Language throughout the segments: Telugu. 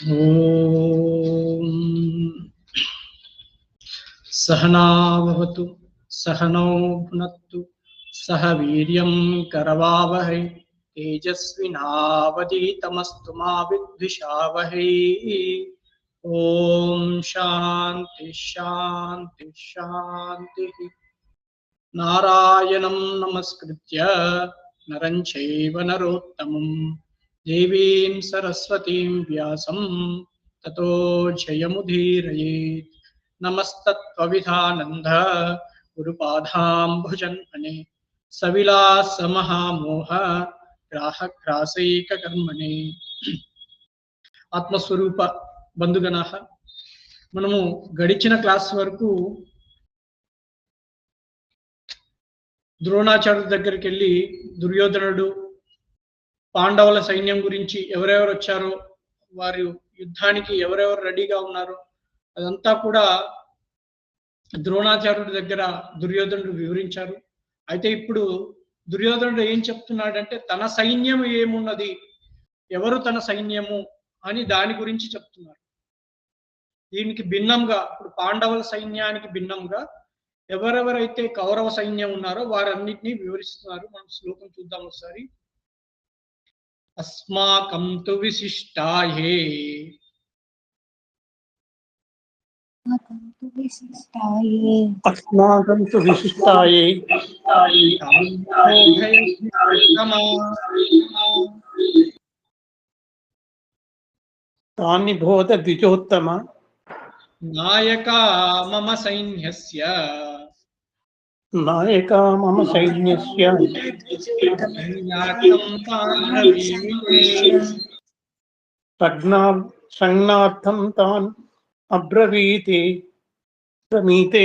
ఓం సహనావతు సహనౌ భునత్తు సహ వీర్యం కరవావహై తేజస్వినావధీతమస్తు మా విద్విషావహై. ఓం శాంతి శాంతి శాంతి. నారాయణం నమస్కృత్య నరం చైవ నరోత్తమం దేవీం సరస్వతీం వ్యాసం తతో జయముదీరయేత్. నమస్తత్వవిధానంద గురుపాదాంభుజన్మనే సవిలాస మహామోహ గ్రాహగ్రాసైక కర్మణే. ఆత్మస్వరూప బంధుగణాః, మనము గడిచిన క్లాస్ వరకు ద్రోణాచార్యుడి దగ్గరికి వెళ్ళి దుర్యోధనుడు, పాండవుల సైన్యం గురించి ఎవరెవరు వచ్చారో, వారు యుద్ధానికి ఎవరెవరు రెడీగా ఉన్నారో అదంతా కూడా ద్రోణాచార్యుడి దగ్గర దుర్యోధనుడు వివరించారు. అయితే ఇప్పుడు దుర్యోధనుడు ఏం చెప్తున్నాడంటే తన సైన్యం ఏమున్నది, ఎవరు తన సైన్యము అని దాని గురించి చెప్తున్నారు. దీనికి భిన్నంగా ఇప్పుడు పాండవుల సైన్యానికి భిన్నంగా ఎవరెవరైతే కౌరవ సైన్యం ఉన్నారో వారన్నిటినీ వివరిస్తున్నారు. మనం శ్లోకం చూద్దాం ఒకసారి. అస్మాకం తు విశిష్టాయే అస్మాకం తు విశిష్టాయే తాని బోధ ద్విజోత్తమ నాయకా మమ సైన్యస్య నాయకా మమ సైన్యస్య సంజ్ఞార్థం తాన్ అబ్రవీతే ప్రమీతే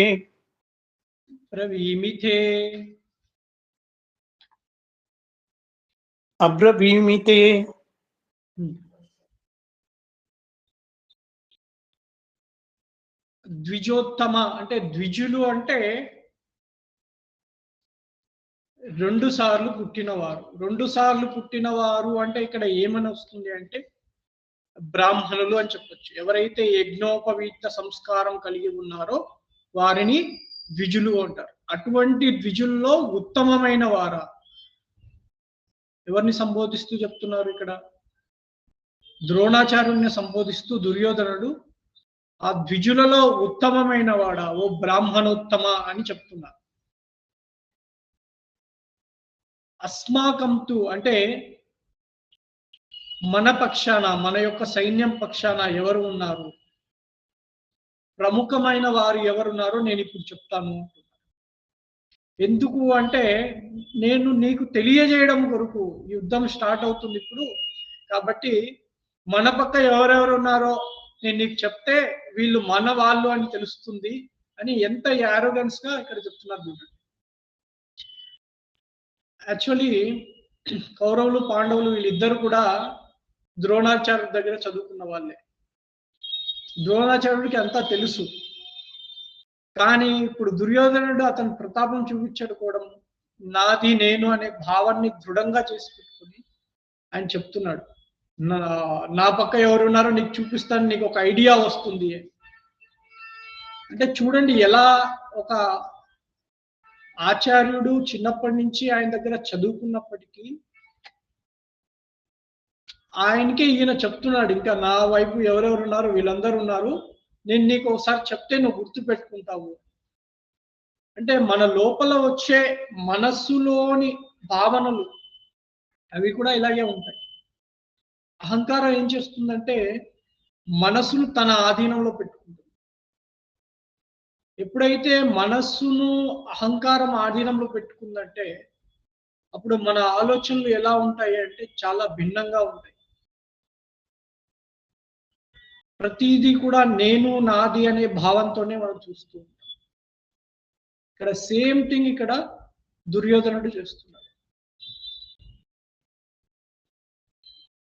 ప్రవీమితే అబ్రవీమితే. ద్విజోత్తమ అంటే ద్విజులు అంటే రెండు సార్లు పుట్టినవారు. రెండు సార్లు పుట్టినవారు అంటే ఇక్కడ ఏమని వస్తుంది అంటే బ్రాహ్మణులు అని చెప్పొచ్చు. ఎవరైతే యజ్ఞోపవీత సంస్కారం కలిగి ఉన్నారో వారిని ద్విజులు అంటారు. అటువంటి ద్విజుల్లో ఉత్తమమైన వారా ఎవరిని సంబోధిస్తూ చెప్తున్నారు ఇక్కడ? ద్రోణాచార్యుని సంబోధిస్తూ దుర్యోధనుడు ఆ ద్విజులలో ఉత్తమమైన వాడా, ఓ బ్రాహ్మణోత్తమ అని చెప్తున్నారు. అస్మాకంతు అంటే మన పక్షాన, మన యొక్క సైన్యం పక్షాన ఎవరు ఉన్నారు, ప్రముఖమైన వారు ఎవరున్నారో నేను ఇప్పుడు చెప్తాను. ఎందుకు అంటే నేను నీకు తెలియజేయడం కొరకు. యుద్ధం స్టార్ట్ అవుతుంది ఇప్పుడు, కాబట్టి మన పక్క ఎవరెవరు ఉన్నారో నేను నీకు చెప్తే వీళ్ళు మన వాళ్ళు అని తెలుస్తుంది అని ఎంత యారోగెన్స్ గా ఇక్కడ చెప్తున్నారు. యాక్చువల్లీ కౌరవులు పాండవులు వీళ్ళిద్దరు కూడా ద్రోణాచార్యుడి దగ్గర చదువుకున్న వాళ్ళే. ద్రోణాచార్యుడికి అంతా తెలుసు. కానీ ఇప్పుడు దుర్యోధనుడు అతని ప్రతాపం చూపించడుకోవడం, నాది నేను అనే భావాన్ని దృఢంగా చేసి పెట్టుకుని ఆయన చెప్తున్నాడు, నా పక్క ఎవరున్నారో నీకు చూపిస్తాను, నీకు ఒక ఐడియా వస్తుంది అంటే. చూడండి ఎలా ఒక ఆచార్యుడు చిన్నప్పటి నుంచి ఆయన దగ్గర చదువుకున్నప్పటికీ ఆయనకే ఈయన చెప్తున్నాడు, ఇంకా నా వైపు ఎవరెవరు ఉన్నారు, వీళ్ళందరూ ఉన్నారు, నేను నీకు ఒకసారి చెప్తే నువ్వు గుర్తు పెట్టుకుంటావు అంటే. మన లోపల వచ్చే మనస్సులోని భావనలు అవి కూడా ఇలాగే ఉంటాయి. అహంకారం ఏం చేస్తుందంటే మనస్సును తన ఆధీనంలో పెట్టుకుంటుంది. ఎప్పుడైతే మనస్సును అహంకారం ఆధీనంలో పెట్టుకుందంటే అప్పుడు మన ఆలోచనలు ఎలా ఉంటాయి అంటే చాలా భిన్నంగా ఉంటాయి. ప్రతిదీ కూడా నేను నాది అనే భావంతోనే మనం చూస్తూ ఉంటాం. ఇక్కడ సేమ్ థింగ్ ఇక్కడ దుర్యోధనుడు చేస్తున్నాడు.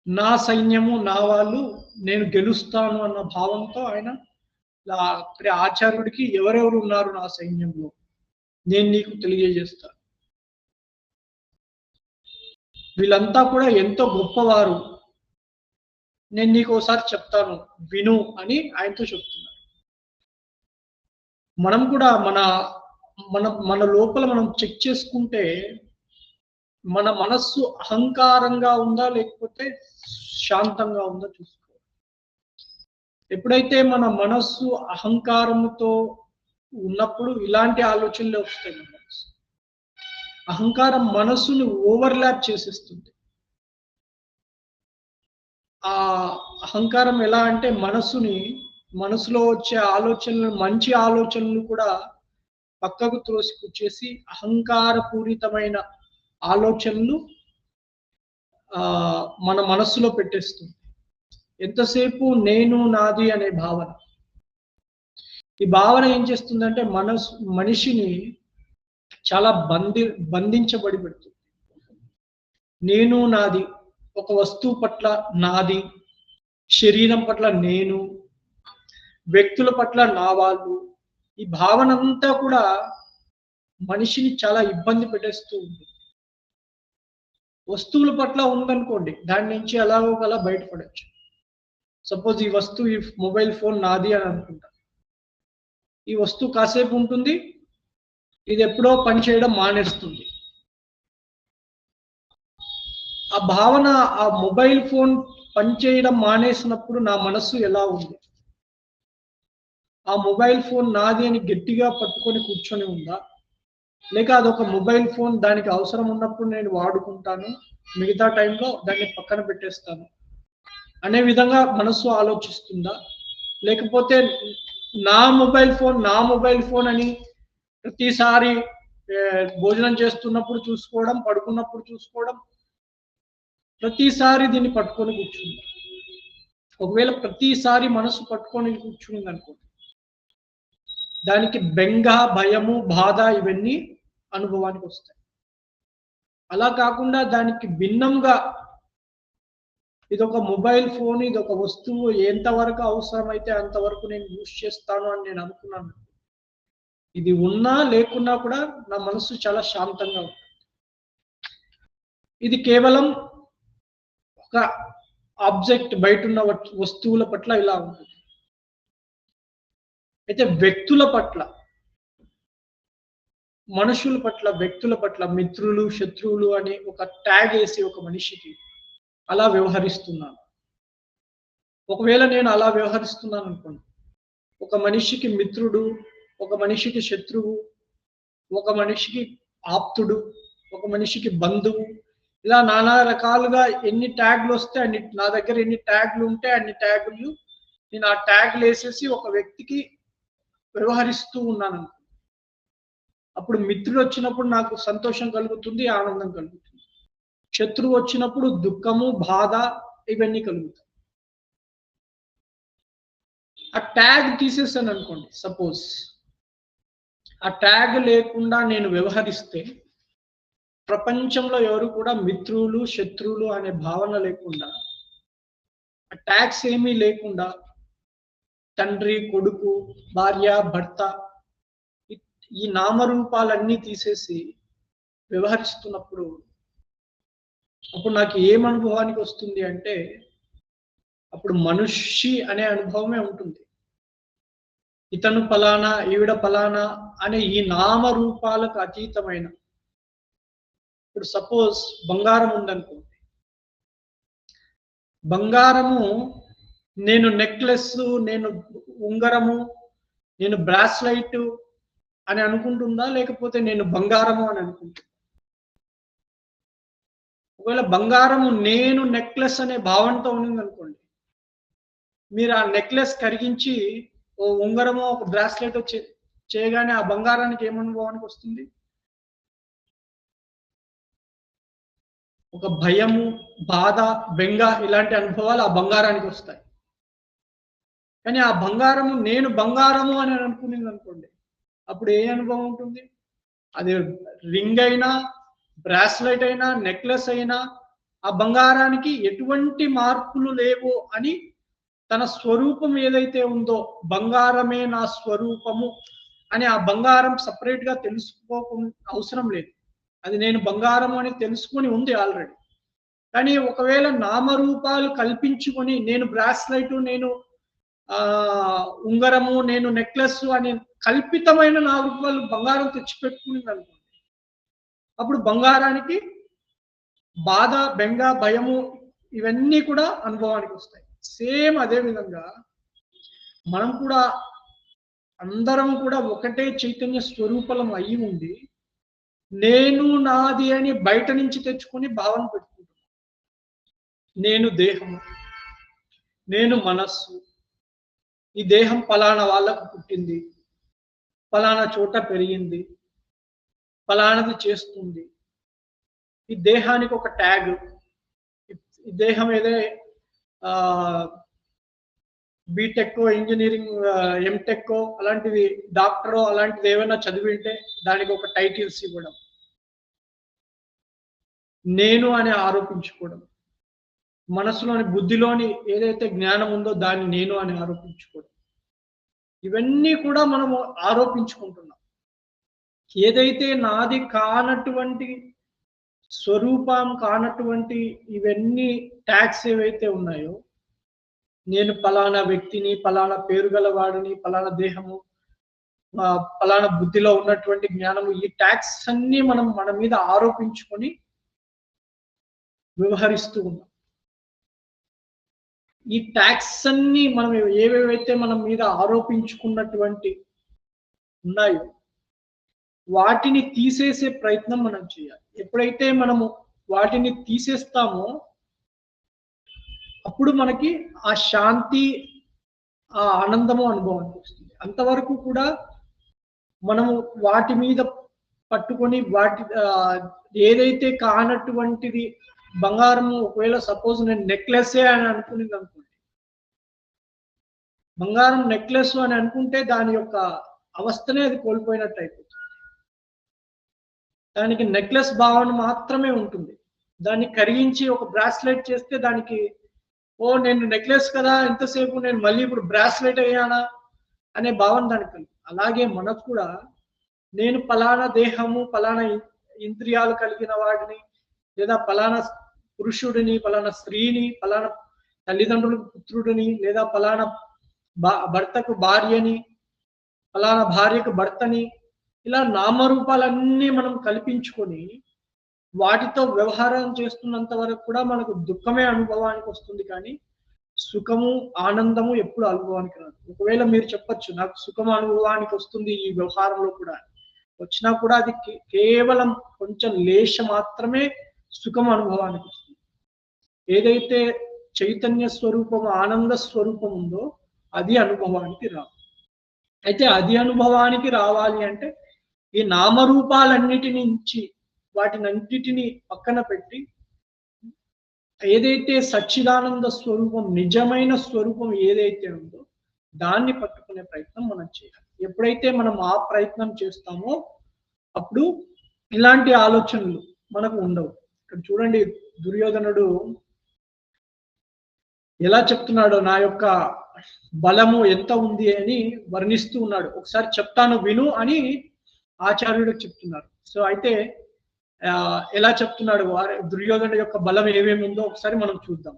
నా సైన్యము నా వాళ్ళు, నేను గెలుస్తాను అన్న భావంతో ఆయన ఆచార్యుడికి ఎవరెవరు ఉన్నారు నా సైన్యంలో నేను నీకు తెలియజేస్తాను, వీళ్ళంతా కూడా ఎంతో గొప్పవారు, నేను నీకు ఒకసారి చెప్తాను విను అని ఆయనతో చెప్తున్నారు. మనం కూడా మన మన మన లోపల మనం చెక్ చేసుకుంటే మన మనస్సు అహంకారంగా ఉందా లేకపోతే శాంతంగా ఉందా చూసుకోవాలి. ఎప్పుడైతే మన మనస్సు అహంకారముతో ఉన్నప్పుడు ఇలాంటి ఆలోచనలే వస్తాయి మన మనసు. అహంకారం మనస్సును ఓవర్లాప్ చేసేస్తుంది. ఆ అహంకారం ఎలా అంటే మనసులో వచ్చే ఆలోచనలు, మంచి ఆలోచనలు కూడా పక్కకు త్రోసిపుచ్చేసి అహంకారపూరితమైన ఆలోచనలు మన మనస్సులో పెట్టేస్తుంది. ఎంతసేపు నేను నాది అనే భావన. ఈ భావన ఏం చేస్తుందంటే మనిషిని చాలా బంధించబడి పెడుతుంది. నేను నాది, ఒక వస్తువు పట్ల నాది, శరీరం పట్ల నేను, వ్యక్తుల పట్ల నా వాళ్ళు, ఈ భావన అంతా కూడా మనిషిని చాలా ఇబ్బంది పెట్టేస్తూ ఉంటుంది. వస్తువుల పట్ల ఉందనుకోండి, దాని నుంచి ఎలాగో అలా బయటపడచ్చు. సపోజ్ ఈ వస్తువు, ఈ మొబైల్ ఫోన్ నాది అని అనుకుంటా. ఈ వస్తువు కాసేపు ఉంటుంది, ఇది ఎప్పుడో పని చేయడం మానేస్తుంది. ఆ భావన, ఆ మొబైల్ ఫోన్ పనిచేయడం మానేసినప్పుడు నా మనస్సు ఎలా ఉంది? ఆ మొబైల్ ఫోన్ నాది అని గట్టిగా పట్టుకొని కూర్చొని ఉందా? లేక అదొక మొబైల్ ఫోన్, దానికి అవసరం ఉన్నప్పుడు నేను వాడుకుంటాను, మిగతా టైంలో దాన్ని పక్కన పెట్టేస్తాను అనే విధంగా మనస్సు ఆలోచిస్తుందా? లేకపోతే నా మొబైల్ ఫోన్ అని ప్రతిసారి భోజనం చేస్తున్నప్పుడు చూసుకోవడం, పడుకున్నప్పుడు చూసుకోవడం, ప్రతిసారి దీన్ని పట్టుకొని కూర్చుంది. ఒకవేళ ప్రతిసారి మనసు పట్టుకొని కూర్చుంది అనుకోండి, దానికి బెంగ, భయము, బాధ ఇవన్నీ అనుభవానికి వస్తాయి. అలా కాకుండా దానికి భిన్నంగా ఇదొక మొబైల్ ఫోన్, ఇదొక వస్తువు, ఎంతవరకు అవసరమైతే అంతవరకు నేను యూజ్ చేస్తాను అని నేను అనుకున్నాను. ఇది ఉన్నా లేకున్నా కూడా నా మనసు చాలా శాంతంగా ఉంటుంది. ఇది కేవలం ఒక ఆబ్జెక్ట్, బయటున్న వస్తువుల పట్ల ఇలా ఉంటుంది. అయితే వ్యక్తుల పట్ల, మనుషుల పట్ల, వ్యక్తుల పట్ల, మిత్రులు, శత్రువులు అని ఒక ట్యాగ్ వేసి ఒక మనిషికి అలా వ్యవహరిస్తున్నాను. ఒకవేళ నేను అలా వ్యవహరిస్తున్నాను అనుకోండి, ఒక మనిషికి మిత్రుడు, ఒక మనిషికి శత్రువు, ఒక మనిషికి ఆప్తుడు, ఒక మనిషికి బంధువు, ఇలా నానా రకాలుగా ఎన్ని ట్యాగ్లు వస్తే అన్ని, నా దగ్గర ఎన్ని ట్యాగ్లు ఉంటే అన్ని ట్యాగులు నేను ఆ ట్యాగ్లు వేసేసి ఒక వ్యక్తికి వ్యవహరిస్తూ ఉన్నాను. అప్పుడు మిత్రుడు వచ్చినప్పుడు నాకు సంతోషం కలుగుతుంది, ఆనందం కలుగుతుంది. శత్రువు వచ్చినప్పుడు దుఃఖము, బాధ ఇవన్నీ కలుగుతాయి. ఆ ట్యాగ్ తీసేసాను అనుకోండి, సపోజ్ ఆ ట్యాగ్ లేకుండా నేను వ్యవహరిస్తే ప్రపంచంలో ఎవరు కూడా మిత్రులు, శత్రువులు అనే భావన లేకుండా, ఆ ట్యాగ్స్ ఏమీ లేకుండా తండ్రి, కొడుకు, భార్య, భర్త, ఈ నామరూపాలన్నీ తీసేసి వ్యవహరిస్తున్నప్పుడు అప్పుడు నాకు ఏం అనుభవానికి వస్తుంది అంటే, అప్పుడు మనిషి అనే అనుభవమే ఉంటుంది. ఇతను ఫలానా, ఈవిడ ఫలానా అనే ఈ నామరూపాలకు అతీతమైన, ఇప్పుడు సపోజ్ బంగారం ఉందనుకోండి, బంగారము నేను నెక్లెస్, నేను ఉంగరము, నేను బ్రాస్లైట్ అని అనుకుంటుందా, లేకపోతే నేను బంగారము అని అనుకుంటుందా? ఒకవేళ బంగారము నేను నెక్లెస్ అనే భావనతో ఉంది అనుకోండి, మీరు ఆ నెక్లెస్ కరిగించి ఓ ఉంగరమో ఒక బ్రాస్లెట్ చేయగానే ఆ బంగారానికి ఏమనుభవానికి వస్తుంది? ఒక భయము, బాధ, బెంగ ఇలాంటి అనుభవాలు ఆ బంగారానికి వస్తాయి. కానీ ఆ బంగారము నేను బంగారము అని అనుకునేది అనుకోండి, అప్పుడు ఏ అనుభవం ఉంటుంది? అది రింగ్ అయినా, బ్రాస్లెట్ అయినా, నెక్లెస్ అయినా ఆ బంగారానికి ఎటువంటి మార్పులు లేవు అని తన స్వరూపం ఏదైతే ఉందో, బంగారమే నా స్వరూపము అని ఆ బంగారం సపరేట్ గా తెలుసుకోకుండా అవసరం లేదు. అది నేను బంగారం అని తెలుసుకొని ఉంది ఆల్రెడీ. కానీ ఒకవేళ నామరూపాలు కల్పించుకొని నేను బ్రాస్లైట్, నేను ఉంగరము, నేను నెక్లెస్ అని కల్పితమైన నామరూపాలు బంగారం తెచ్చిపెట్టుకునిందనుకోండి. అప్పుడు బంగారానికి బాధ, బెంగ, భయము ఇవన్నీ కూడా అనుభవానికి వస్తాయి. సేమ్ అదే విధంగా మనం కూడా అందరం కూడా ఒకటే చైతన్య స్వరూపలం అయి ఉండి, నేను నాది అని బయట నుంచి తెచ్చుకొని భావన పెట్టుకుంటున్నాం. నేను దేహము, నేను మనస్సు, ఈ దేహం పలానా వాళ్ళకు పుట్టింది, పలానా చోట పెరిగింది, పలానది చేస్తుంది. ఈ దేహానికి ఒక ట్యాగ్. ఈ దేహం ఏదే బీటెక్, ఇంజనీరింగ్, ఎంటెక్ అలాంటివి, డాక్టరో అలాంటిది ఏమైనా చదివింటే దానికి ఒక టైటిల్స్ ఇవ్వడం, నేను అని ఆరోపించుకోవడం, మనసులోని బుద్ధిలోని ఏదైతే జ్ఞానం ఉందో దాన్ని నేను అని ఆరోపించుకోవడం, ఇవన్నీ కూడా మనము ఆరోపించుకుంటున్నాం. ఏదైతే నాది కానటువంటి స్వరూపం కానటువంటి ఇవన్నీ ట్యాగ్స్ ఏవైతే ఉన్నాయో, నేను పలానా వ్యక్తిని, పలానా పేరు గలవాడిని, పలానా దేహము, పలానా బుద్ధిలో ఉన్నటువంటి జ్ఞానము, ఈ ట్యాగ్స్ అన్ని మనం మన మీద ఆరోపించుకొని వ్యవహరిస్తూ ఉన్నాం. ఈ ట్యాగ్స్ అన్ని మనం ఏవేవైతే మనం మీద ఆరోపించుకున్నటువంటి ఉన్నాయో వాటిని తీసేసే ప్రయత్నం మనం చేయాలి. ఎప్పుడైతే మనము వాటిని తీసేస్తామో అప్పుడు మనకి ఆ శాంతి, ఆ ఆనందము అనుభవానికి వస్తుంది. అంతవరకు కూడా మనము వాటి మీద పట్టుకొని ఏదైతే కానటువంటిది బంగారము, ఒకవేళ సపోజ్ నేను నెక్లెస్సే అని అనుకునేది అనుకోండి, బంగారం నెక్లెస్ అని అనుకుంటే దాని యొక్క అవస్థనే అది కోల్పోయినట్టు అయిపోతుంది. దానికి నెక్లెస్ భావన మాత్రమే ఉంటుంది. దాన్ని కరిగించి ఒక బ్రాస్లెట్ చేస్తే దానికి నేను నెక్లెస్ కదా, ఎంతసేపు నేను మళ్ళీ ఇప్పుడు బ్రాస్లెట్ అయ్యానా అనే భావన దానికి కలిగి. అలాగే మనకు కూడా నేను పలానా దేహము, పలానా ఇంద్రియాలు కలిగిన వాడిని, లేదా పలానా పురుషుడిని, పలానా స్త్రీని, పలానా తల్లిదండ్రులకు పుత్రుడిని, లేదా పలానా భర్తకు భార్యని, పలానా భార్యకు భర్తని, ఇలా నామరూపాలన్నీ మనం కల్పించుకొని వాటితో వ్యవహారం చేస్తున్నంత వరకు కూడా మనకు దుఃఖమే అనుభవానికి వస్తుంది, కానీ సుఖము, ఆనందము ఎప్పుడు అనుభవానికి రాదు. ఒకవేళ మీరు చెప్పొచ్చు నాకు సుఖం అనుభవానికి వస్తుంది ఈ వ్యవహారంలో కూడా, వచ్చినా కూడా అది కేవలం కొంచెం లేశ మాత్రమే సుఖం అనుభవానికి వస్తుంది. ఏదైతే చైతన్య స్వరూపం, ఆనంద స్వరూపం ఉందో అది అనుభవానికి రాదు. అయితే అది అనుభవానికి రావాలి అంటే ఈ నామరూపాలన్నిటి నుంచి వాటినన్నిటిని పక్కన పెట్టి ఏదైతే సచ్చిదానంద స్వరూపం, నిజమైన స్వరూపం ఏదైతే ఉందో దాన్ని పట్టుకునే ప్రయత్నం మనం చేయాలి. ఎప్పుడైతే మనం ఆ ప్రయత్నం చేస్తామో అప్పుడు ఇలాంటి ఆలోచనలు మనకు ఉండవు. ఇక్కడ చూడండి, దుర్యోధనుడు ఎలా చెప్తున్నాడో, నా యొక్క బలము ఎంత ఉంది అని వర్ణిస్తూ ఉన్నాడు. ఒకసారి చెప్తాను విను అని ఆచార్యుడికి చెప్తున్నారు. సో అయితే ఎలా చెప్తున్నాడు, దుర్యోధనుడి యొక్క బలం ఏమేమి ఉందో ఒకసారి మనం చూద్దాం.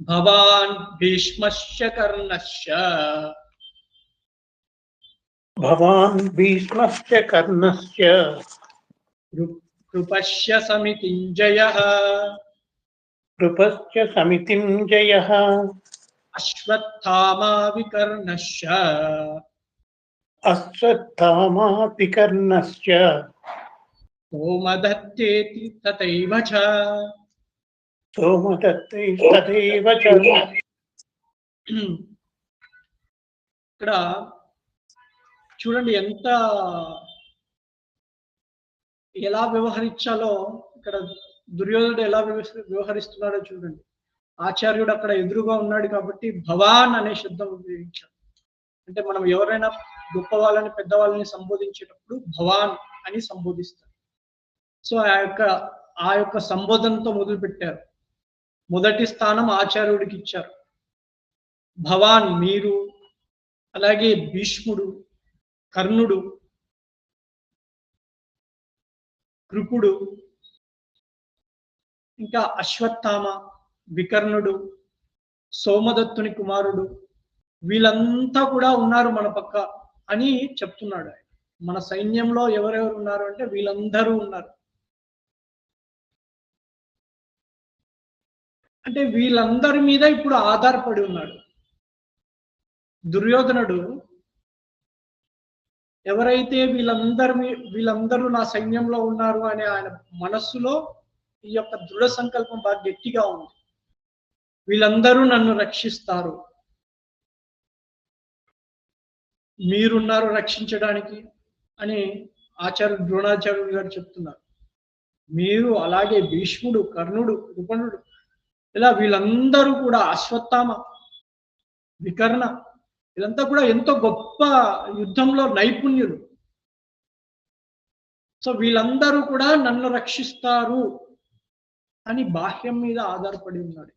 భవాన్ భీష్మశ్చ కర్ణశ్చ, భవాన్ భీష్మశ్చ కర్ణశ్చ, కృపశ్చ సమితింజయః, కృపశ్చ సమితింజయః, అశ్వత్థామా వికర్ణశ్చ, అశ్వత్థామా వికర్ణశ్చ, సోమదత్తేతి తథైవ చ, సోమదత్తైస్తథైవ చ. ఇక్కడ చూడండి ఎలా వ్యవహరించాలో, ఇక్కడ దుర్యోధనుడు ఎలా వ్యవహరిస్తున్నాడో చూడండి. ఆచార్యుడు అక్కడ ఎదురుగా ఉన్నాడు కాబట్టి భవాన్ అనే శబ్దం ఉపయోగించాడు. అంటే మనం ఎవరైనా గొప్ప వాళ్ళని, పెద్దవాళ్ళని సంబోధించేటప్పుడు భవాన్ అని సంబోధిస్తారు. సో ఆ యొక్క సంబోధనతో మొదలు పెట్టారు. మొదటి స్థానం ఆచార్యుడికి ఇచ్చారు. భవాన్ మీరు, అలాగే భీష్ముడు, కర్ణుడు, కృపుడు, ఇంకా అశ్వత్థామ, వికర్ణుడు, సోమదత్తుని కుమారుడు, వీళ్ళంతా కూడా ఉన్నారు మన పక్క అని చెప్తున్నాడు ఆయన. మన సైన్యంలో ఎవరెవరు ఉన్నారు అంటే వీళ్ళందరూ ఉన్నారు. అంటే వీళ్ళందరి మీద ఇప్పుడు ఆధారపడి ఉన్నాడు దుర్యోధనుడు. ఎవరైతే వీళ్ళందరూ నా సైన్యంలో ఉన్నారు అనే ఆయన మనస్సులో ఈ యొక్క దృఢ సంకల్పం బాగా గట్టిగా ఉంది. వీళ్ళందరూ నన్ను రక్షిస్తారు, మీరున్నారు రక్షించడానికి అని ద్రోణాచార్యులు గారు చెప్తున్నారు. మీరు అలాగే భీష్ముడు, కర్ణుడు, కృపణుడు, ఇలా వీళ్ళందరూ కూడా, అశ్వత్థామ, వికర్ణ, వీళ్ళంతా కూడా ఎంతో గొప్ప యుద్ధంలో నైపుణ్యులు. సో వీళ్ళందరూ కూడా నన్ను రక్షిస్తారు అని బాహ్యం మీద ఆధారపడి ఉన్నాడు.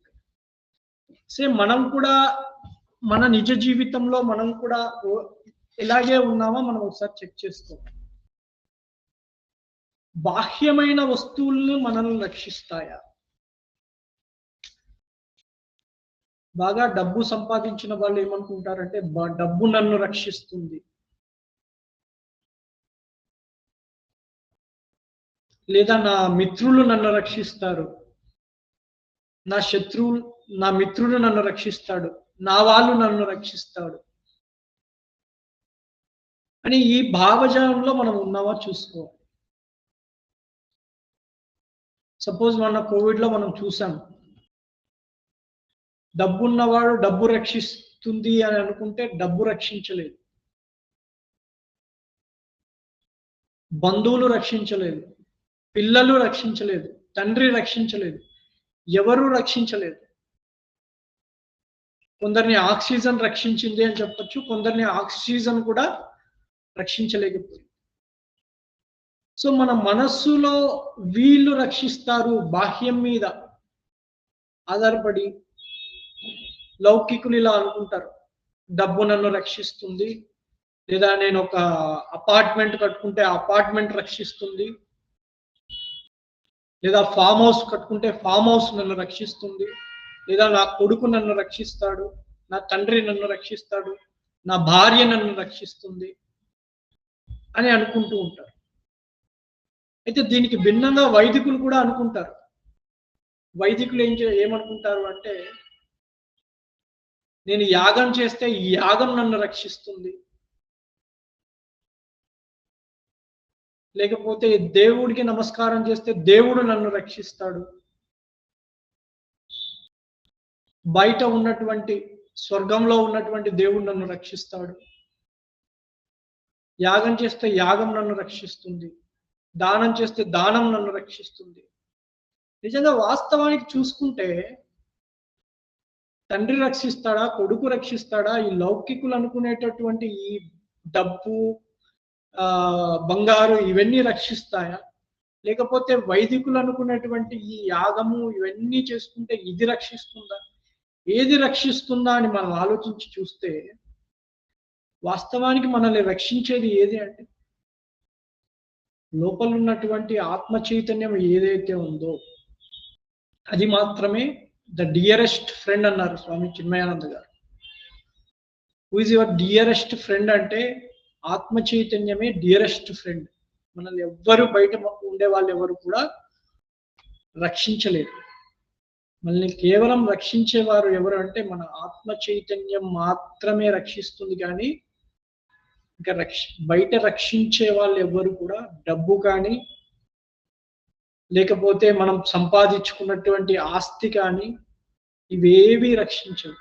సేమ్ మనం కూడా మన నిజ జీవితంలో మనం కూడా ఎలాగే ఉన్నామో మనం ఒకసారి చెక్ చేసుకోవాలి. బాహ్యమైన వస్తువులను మనల్ని రక్షిస్తాయా? బాగా డబ్బు సంపాదించిన వాళ్ళు ఏమనుకుంటారంటే డబ్బు నన్ను రక్షిస్తుంది, లేదా నా మిత్రులు నన్ను రక్షిస్తారు, నా మిత్రుడు నన్ను రక్షిస్తాడు, నా వాళ్ళు నన్ను రక్షిస్తాడు అని ఈ భావజాలంలో మనం ఉన్నామా చూసుకోవాలి. సపోజ్ మన కోవిడ్లో మనం చూసాం, డబ్బు ఉన్నవాడు డబ్బు రక్షిస్తుంది అని అనుకుంటే డబ్బు రక్షించలేదు, బంధువులు రక్షించలేదు, పిల్లలు రక్షించలేదు, తండ్రి రక్షించలేదు, ఎవరు రక్షించలేదు. కొందరిని ఆక్సిజన్ రక్షించింది అని చెప్పొచ్చు, కొందరిని ఆక్సిజన్ కూడా రక్షించలేకపోయింది. సో మన మనస్సులో వీళ్ళు రక్షిస్తారు బాహ్యం మీద ఆధారపడి లౌకికులు ఇలా అనుకుంటారు, డబ్బు నన్ను రక్షిస్తుంది, లేదా నేను ఒక అపార్ట్మెంట్ కట్టుకుంటే అపార్ట్మెంట్ రక్షిస్తుంది, లేదా ఫామ్ హౌస్ కట్టుకుంటే ఫామ్ హౌస్ నన్ను రక్షిస్తుంది, లేదా నా కొడుకు నన్ను రక్షిస్తాడు, నా తండ్రి నన్ను రక్షిస్తాడు, నా భార్య నన్ను రక్షిస్తుంది అని అనుకుంటూ ఉంటారు. అయితే దీనికి భిన్నంగా వైదికులు కూడా అనుకుంటారు. వైదికులు ఏమనుకుంటారు అంటే, నేను యాగం చేస్తే ఈ యాగం నన్ను రక్షిస్తుంది, లేకపోతే దేవుడికి నమస్కారం చేస్తే దేవుడు నన్ను రక్షిస్తాడు, బయట ఉన్నటువంటి స్వర్గంలో ఉన్నటువంటి దేవుడు నన్ను రక్షిస్తాడు, యాగం చేస్తే యాగం నన్ను రక్షిస్తుంది, దానం చేస్తే దానం నన్ను రక్షిస్తుంది. నిజంగా వాస్తవానికి చూసుకుంటే తండ్రి రక్షిస్తాడా, కొడుకు రక్షిస్తాడా? ఈ లౌకికులు అనుకునేటటువంటి ఈ డబ్బు, బంగారు ఇవన్నీ రక్షిస్తాయా? లేకపోతే వైదికులు అనుకునేటువంటి ఈ యాగము ఇవన్నీ చేసుకుంటే ఇది రక్షిస్తుందా? ఏది రక్షిస్తుందా అని మనం ఆలోచించి చూస్తే వాస్తవానికి మనల్ని రక్షించేది ఏది అంటే, లోపల ఉన్నటువంటి ఆత్మ చైతన్యం ఏదైతే ఉందో అది మాత్రమే ద డియరెస్ట్ ఫ్రెండ్ అన్నారు స్వామి చిన్మయానంద గారు. Who is your dearest friend అంటే ఆత్మ చైతన్యమే డియరెస్ట్ ఫ్రెండ్. మనల్ని ఎవ్వరు బయట ఉండే వాళ్ళు ఎవరు కూడా రక్షించలేరు. మనల్ని కేవలం రక్షించేవారు ఎవరు అంటే మన ఆత్మ చైతన్యం మాత్రమే రక్షిస్తుంది. కానీ ఇంకా బయట రక్షించే వాళ్ళు ఎవరు కూడా డబ్బు కానీ, లేకపోతే మనం సంపాదించుకున్నటువంటి ఆస్తి కానీ ఇవేవి రక్షించవు.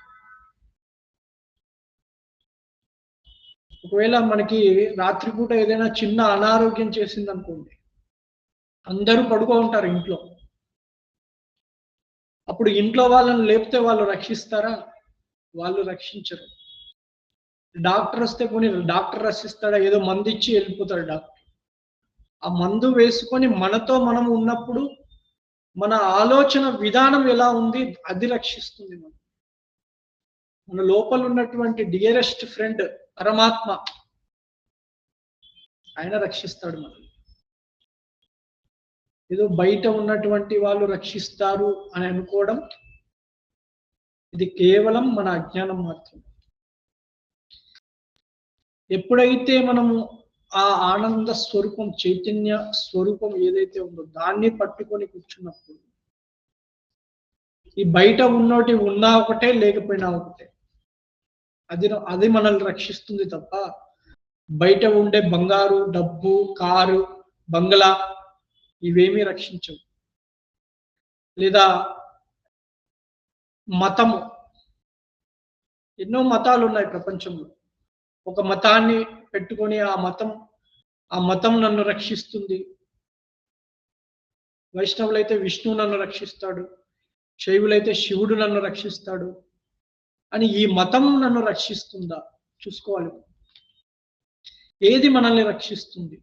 ఒకవేళ మనకి రాత్రిపూట ఏదైనా చిన్న అనారోగ్యం చేసింది అనుకోండి, అందరూ పడుకో ఉంటారు ఇంట్లో. అప్పుడు ఇంట్లో వాళ్ళని లేపితే వాళ్ళు రక్షిస్తారా? వాళ్ళు రక్షించరు. డాక్టర్ వస్తే పోనీ డాక్టర్ రక్షిస్తాడా? ఏదో మందు ఇచ్చి వెళ్ళిపోతాడు డాక్టర్. ఆ మందు వేసుకొని మనతో మనం ఉన్నప్పుడు మన ఆలోచన విధానం ఎలా ఉంది అది రక్షిస్తుంది. మన లోపల ఉన్నటువంటి డియరెస్ట్ ఫ్రెండ్ పరమాత్మ, ఆయన రక్షిస్తాడు మనల్ని. ఏదో బయట ఉన్నటువంటి వాళ్ళు రక్షిస్తారు అని అనుకోవడం ఇది కేవలం మన అజ్ఞానం మాత్రమే. ఎప్పుడైతే మనము ఆ ఆనంద స్వరూపం, చైతన్య స్వరూపం ఏదైతే ఉందో దాన్ని పట్టుకొని కూర్చున్నప్పుడు ఈ బయట ఉన్నోటి ఉన్నా ఒకటే, లేకపోయినా ఒకటే. అది మనల్ని రక్షిస్తుంది తప్ప బయట ఉండే బంగారు, డబ్బు, కారు, బంగ్లా ఇవేమీ రక్షించవు. లేదా మతము, ఎన్నో మతాలు ఉన్నాయి ప్రపంచంలో. ఒక మతాన్ని పెట్టుకొని ఆ మతం నన్ను రక్షిస్తుంది. వైష్ణవులైతే విష్ణువు నన్ను రక్షిస్తాడు, శైవులైతే శివుడు నన్ను రక్షిస్తాడు అని ఈ మతం నన్ను రక్షిస్తుందా చూసుకోవాలి. ఏది మనల్ని రక్షిస్తుంది?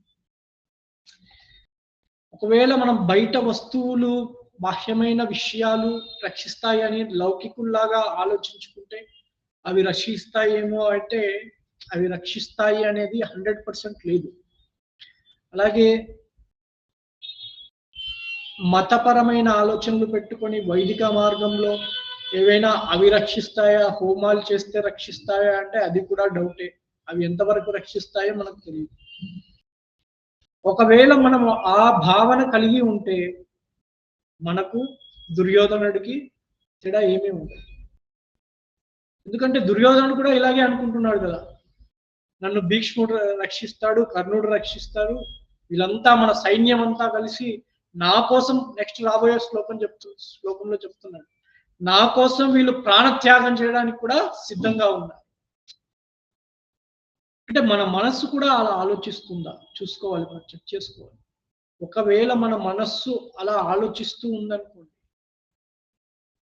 ఒకవేళ మనం బయట వస్తువులు, బాహ్యమైన విషయాలు రక్షిస్తాయి అని లౌకికుల్లాగా ఆలోచించుకుంటే అవి రక్షిస్తాయేమో అంటే అవి రక్షిస్తాయి అనేది 100% లేదు. అలాగే మతపరమైన ఆలోచనలు పెట్టుకొని వైదిక మార్గంలో ఏవైనా అవి రక్షిస్తాయా, హోమాలు చేస్తే రక్షిస్తాయా అంటే అది కూడా డౌటే. అవి ఎంతవరకు రక్షిస్తాయో మనకు తెలియదు. ఒకవేళ మనం ఆ భావన కలిగి ఉంటే మనకు దుర్యోధనుడికి తేడా ఏమీ ఉండదు. ఎందుకంటే దుర్యోధనుడు కూడా ఇలాగే అనుకుంటున్నాడు కదా, నన్ను భీష్ముడు రక్షిస్తాడు, కర్ణుడు రక్షిస్తాడు, వీళ్ళంతా మన సైన్యం అంతా కలిసి నా కోసం, నెక్స్ట్ రాబోయే శ్లోకంలో చెప్తున్నాడు, నా కోసం వీళ్ళు ప్రాణత్యాగం చేయడానికి కూడా సిద్ధంగా ఉన్నారు. అంటే మన మనస్సు కూడా అలా ఆలోచిస్తుందా చూసుకోవాలి, మనం చెక్ చేసుకోవాలి. ఒకవేళ మన మనస్సు అలా ఆలోచిస్తూ ఉందనుకోండి,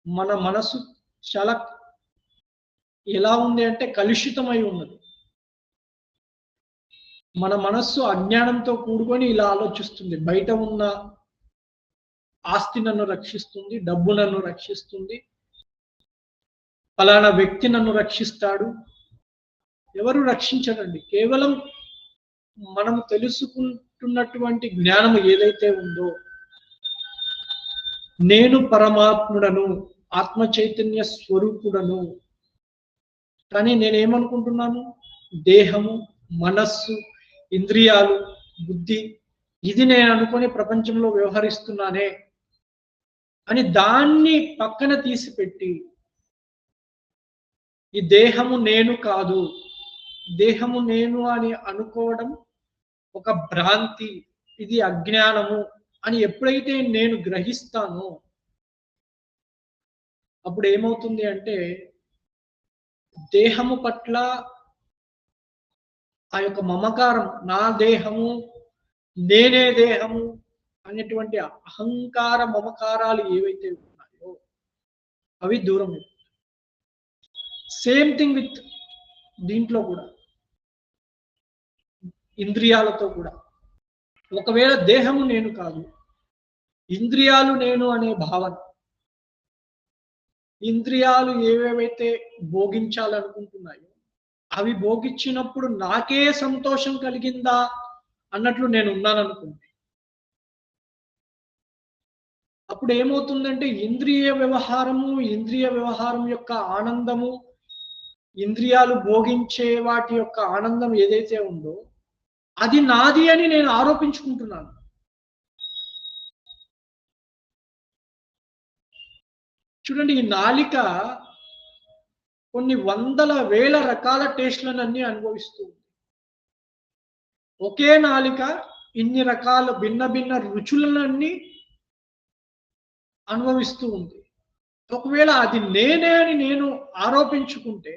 మన మనస్సు చాలా ఎలా ఉంది అంటే కలుషితమై ఉన్నది. మన మనస్సు అజ్ఞానంతో కూడుకొని ఇలా ఆలోచిస్తుంది. బయట ఉన్న ఆస్తి నన్ను రక్షిస్తుంది, డబ్బు నన్ను రక్షిస్తుంది, ఫలానా వ్యక్తి నన్ను రక్షిస్తాడు. ఎవరు రక్షించరండి. కేవలం మనం తెలుసుకుంటున్నటువంటి జ్ఞానం ఏదైతే ఉందో, నేను పరమాత్ముడను, ఆత్మ చైతన్య స్వరూపుడను, కానీ నేనేమనుకుంటున్నాను, దేహము, మనస్సు, ఇంద్రియాలు, బుద్ధి ఇది నేను అనుకుని ప్రపంచంలో వ్యవహరిస్తున్నానే అని దాన్ని పక్కన తీసిపెట్టి ఈ దేహము నేను కాదు, దేహము నేను అని అనుకోవడం ఒక భ్రాంతి, ఇది అజ్ఞానము అని ఎప్పుడైతే నేను గ్రహిస్తానో అప్పుడు ఏమవుతుంది అంటే దేహము పట్ల ఆ యొక్క మమకారం, నా దేహము, నేనే దేహము అనేటువంటి అహంకార మమకారాలు ఏవైతే ఉన్నాయో అవి దూరం. సేమ్ థింగ్ విత్ దీంట్లో కూడా, ఇంద్రియాలతో కూడా. ఒకవేళ దేహము నేను కాదు, ఇంద్రియాలు నేను అనే భావన, ఇంద్రియాలు ఏవేవైతే భోగించాలనుకుంటున్నాయో అవి భోగించినప్పుడు నాకే సంతోషం కలిగిందా అన్నట్లు నేను ఉన్నాననుకోండి, అప్పుడు ఏమవుతుందంటే ఇంద్రియ వ్యవహారం యొక్క ఆనందము, ఇంద్రియాలు భోగించే వాటి యొక్క ఆనందం ఏదైతే ఉందో అది నాది అని నేను ఆరోపించుకుంటున్నాను. చూడండి, ఈ నాలిక కొన్ని వందల వేల రకాల టేస్ట్లను అన్ని అనుభవిస్తూ ఉంది. ఒకే నాలిక ఇన్ని రకాల భిన్న భిన్న రుచులన్నీ అనుభవిస్తూ ఉంది. ఒకవేళ అది నేనే అని నేను ఆరోపించుకుంటే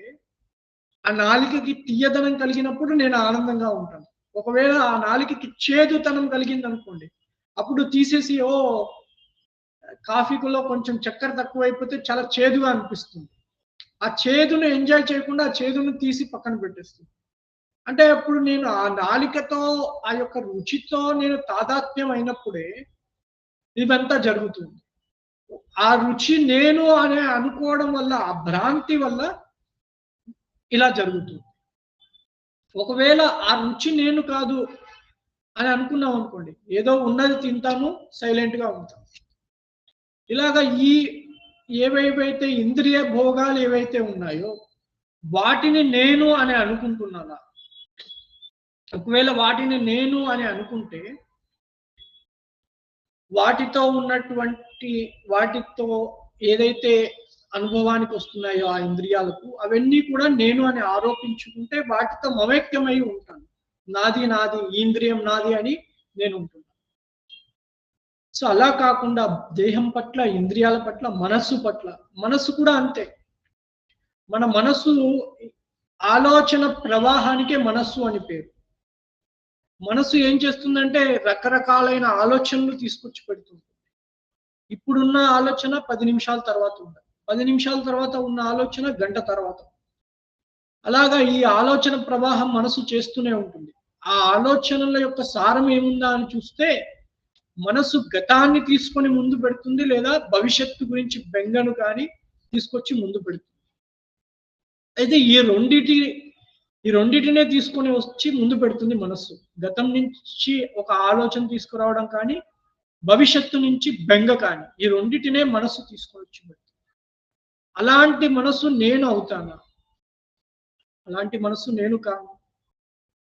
ఆ నాలికకి తీయదనం కలిగినప్పుడు నేను ఆనందంగా ఉంటాను. ఒకవేళ ఆ నాలికకి చేదుతనం కలిగింది అనుకోండి, అప్పుడు తీసేసి కాఫీలో కొంచెం చక్కెర తక్కువైపోతే చాలా చేదుగా అనిపిస్తుంది. ఆ చేదును ఎంజాయ్ చేయకుండా ఆ చేదును తీసి పక్కన పెట్టేస్తుంది. అంటే అప్పుడు నేను ఆ నాలికతో, ఆ యొక్క రుచితో నేను తాదాత్మ్యం అయినప్పుడే ఇదంతా జరుగుతుంది. ఆ రుచి నేను అనే అనుకోవడం వల్ల, ఆ భ్రాంతి వల్ల ఇలా జరుగుతుంది. ఒకవేళ ఆ రుచి నేను కాదు, అని అనుకున్నాం అనుకోండి, ఏదో ఉన్నది తింటాము, సైలెంట్ గా ఉంటాం. ఇలాగా ఈ ఏవైతే ఇంద్రియ భోగాలు ఏవైతే ఉన్నాయో వాటిని నేను అని అనుకుంటున్నానా? ఒకవేళ వాటిని నేను అని అనుకుంటే వాటితో ఉన్నటువంటి వాటితో ఏదైతే అనుభవానికి వస్తున్నాయో ఆ ఇంద్రియాలకు అవన్నీ కూడా నేను అని ఆరోపించుకుంటే వాటితో మమైక్యమై ఉంటాను. నాది నాది, ఈ ఇంద్రియం నాది అని నేను ఉంటున్నాను. సో అలా కాకుండా దేహం పట్ల, ఇంద్రియాల పట్ల, మనస్సు పట్ల, మనస్సు కూడా అంతే. మన మనస్సు ఆలోచన ప్రవాహానికే మనస్సు అని పేరు. మనస్సు ఏం చేస్తుందంటే రకరకాలైన ఆలోచనలు తీసుకొచ్చి పెడుతుంది. ఇప్పుడున్న ఆలోచన 10 నిమిషాల తర్వాత ఉండదు, 10 నిమిషాల తర్వాత ఉన్న ఆలోచన గంట తర్వాత. అలాగా ఈ ఆలోచన ప్రవాహం మనసు చేస్తూనే ఉంటుంది. ఆ ఆలోచనల యొక్క సారం ఏముందా అని చూస్తే మనసు గతాన్ని తీసుకొని ముందు పెడుతుంది, లేదా భవిష్యత్తు గురించి బెంగను కానీ తీసుకొచ్చి ముందు పెడుతుంది. అయితే ఈ రెండిటినే తీసుకొని వచ్చి ముందు పెడుతుంది మనస్సు. గతం నుంచి ఒక ఆలోచన తీసుకురావడం కానీ, భవిష్యత్తు నుంచి బెంగ కానీ, ఈ రెండిటినే మనస్సు తీసుకొని వచ్చి పెడుతుంది. అలాంటి మనస్సు నేను అవుతానా? అలాంటి మనస్సు నేను కాను.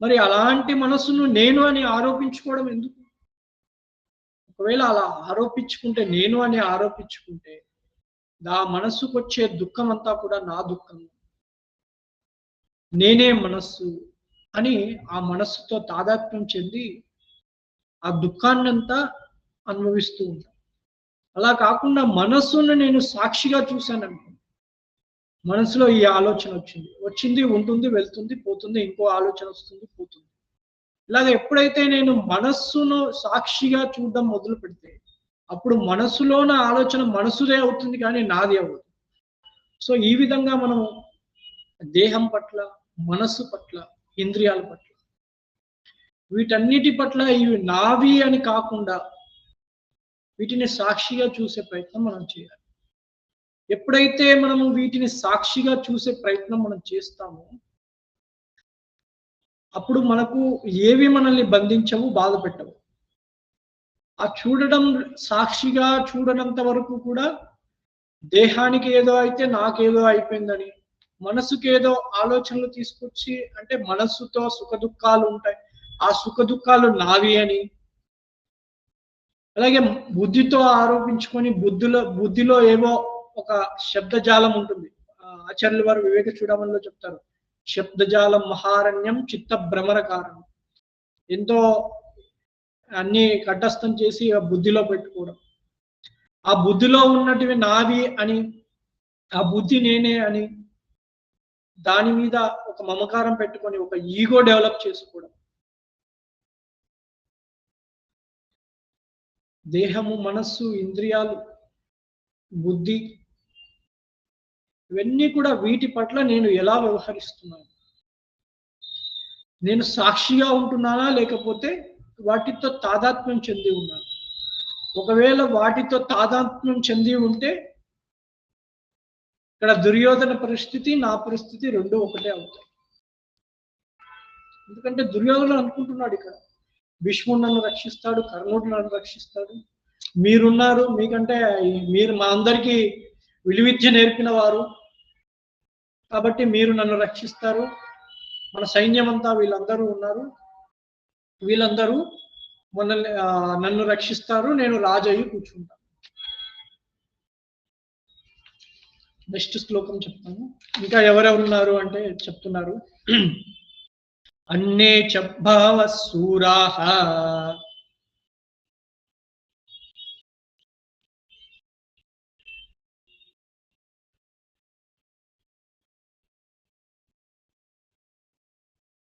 మరి అలాంటి మనస్సును నేను అని ఆరోపించుకోవడం ఎందుకు? ఒకవేళ అలా ఆరోపించుకుంటే, నేను అని ఆరోపించుకుంటే, నా మనస్సుకు వచ్చే దుఃఖం అంతా కూడా నా దుఃఖం, నేనే మనస్సు అని ఆ మనస్సుతో తాదాత్మ్యం చెంది ఆ దుఃఖాన్నంతా అనుభవిస్తూ ఉంటాం. అలా కాకుండా మనస్సును నేను సాక్షిగా చూశాననుకో, మనసులో ఈ ఆలోచన వచ్చింది, ఉంటుంది, వెళ్తుంది, పోతుంది, ఇంకో ఆలోచన వస్తుంది, పోతుంది. ఇలాగ ఎప్పుడైతే నేను మనస్సును సాక్షిగా చూడడం మొదలు పెడితే అప్పుడు మనసులోన ఆలోచన మనసుదే అవుతుంది కానీ నాది అవ్వదు. సో ఈ విధంగా మనం దేహం పట్ల, మనస్సు పట్ల, ఇంద్రియాల పట్ల, వీటన్నిటి పట్ల ఇవి నావి అని కాకుండా వీటిని సాక్షిగా చూసే ప్రయత్నం మనం చేయాలి. ఎప్పుడైతే మనము వీటిని సాక్షిగా చూసే ప్రయత్నం మనం చేస్తామో అప్పుడు మనకు ఏవి మనల్ని బంధించవు, బాధ పెట్టవు. ఆ చూడడం, సాక్షిగా చూడనంత వరకు కూడా దేహానికి ఏదో అయితే నాకేదో అయిపోయిందని, మనసుకి ఏదో ఆలోచనలు తీసుకొచ్చి, అంటే మనస్సుతో సుఖ దుఃఖాలు ఉంటాయి, ఆ సుఖ దుఃఖాలు నావి అని, అలాగే బుద్ధితో ఆరోపించుకొని బుద్ధిలో ఏవో ఒక శబ్దజాలం ఉంటుంది. ఆచార్యుల వారు వివేక చూడమనిలో చెప్తారు, శబ్దజాలం మహారణ్యం చిత్త భ్రమర కారణం. ఎంతో అన్ని కంఠస్థం చేసి ఆ బుద్ధిలో పెట్టుకోవడం, ఆ బుద్ధిలో ఉన్నటివి నావి అని, ఆ బుద్ధి నేనే అని, దాని మీద ఒక మమకారం పెట్టుకొని ఒక ఈగో డెవలప్ చేసుకోవడం. దేహము, మనస్సు, ఇంద్రియాలు, బుద్ధి, ఇవన్నీ కూడా వీటి పట్ల నేను ఎలా వ్యవహరిస్తున్నాను? నేను సాక్షిగా ఉంటున్నానా, లేకపోతే వాటితో తాదాత్మ్యం చెంది ఉన్నాను? ఒకవేళ వాటితో తాదాత్మ్యం చెంది ఉంటే ఇక్కడ దుర్యోధన పరిస్థితి, నా పరిస్థితి రెండు ఒకటే అవుతాయి. ఎందుకంటే దుర్యోధన అనుకుంటున్నాడు ఇక్కడ భీష్ముడు నన్ను రక్షిస్తాడు, కర్ణుడు నన్ను రక్షిస్తాడు, మీరున్నారు, మీకంటే మీరు మా అందరికీ విలువిద్య నేర్పిన వారు, కాబట్టి మీరు నన్ను రక్షిస్తారు, మన సైన్యం అంతా వీళ్ళందరూ ఉన్నారు, వీళ్ళందరూ మనల్ని నన్ను రక్షిస్తారు, నేను రాజయ్యి కూర్చుంటాను. నెక్స్ట్ శ్లోకం చెప్తాను. ఇంకా ఎవరెవరున్నారు అంటే చెప్తున్నారు, అన్నే చభావ సూరాహ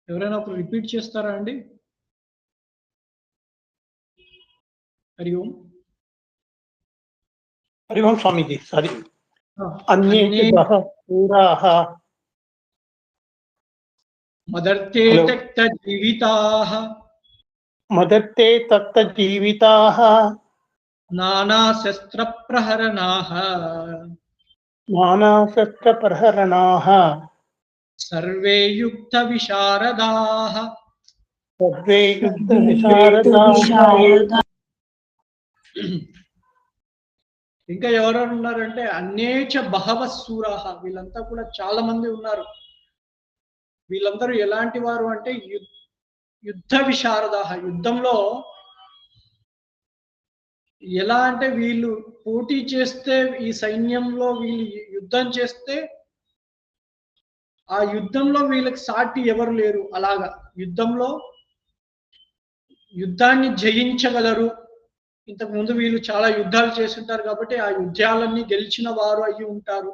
ఎవరైనా ఒకరు రిపీట్ చేస్తారా అండి? హరి ఓం. హరి ఓం స్వామీజీ. సారీ. అన్యే బహూరాః మదర్తే తక్త జీవితాః మదర్తే తక్త జీవితాః నానా శస్త్ర ప్రహరణాః నానా శస్త్ర ప్రహరణాః సర్వే యుక్త విశారదాః సర్వే యుద్ధ విశారదా. ఇంకా ఎవరెవరు ఉన్నారంటే అన్యేచ బహవ సూరాహ, వీళ్ళంతా కూడా చాలా మంది ఉన్నారు. వీళ్ళందరూ ఎలాంటి వారు అంటే యుద్ధ విశారదాహ, యుద్ధంలో ఎలా అంటే వీళ్ళు పోటీ చేస్తే, ఈ సైన్యంలో వీళ్ళు యుద్ధం చేస్తే ఆ యుద్ధంలో వీళ్ళకి సాటి ఎవరు లేరు. అలాగా యుద్ధంలో యుద్ధాన్ని జయించగలరు. ఇంతకు ముందు వీళ్ళు చాలా యుద్ధాలు చేస్తుంటారు కాబట్టి ఆ యుద్ధాలన్నీ గెలిచిన వారు అయ్యి ఉంటారు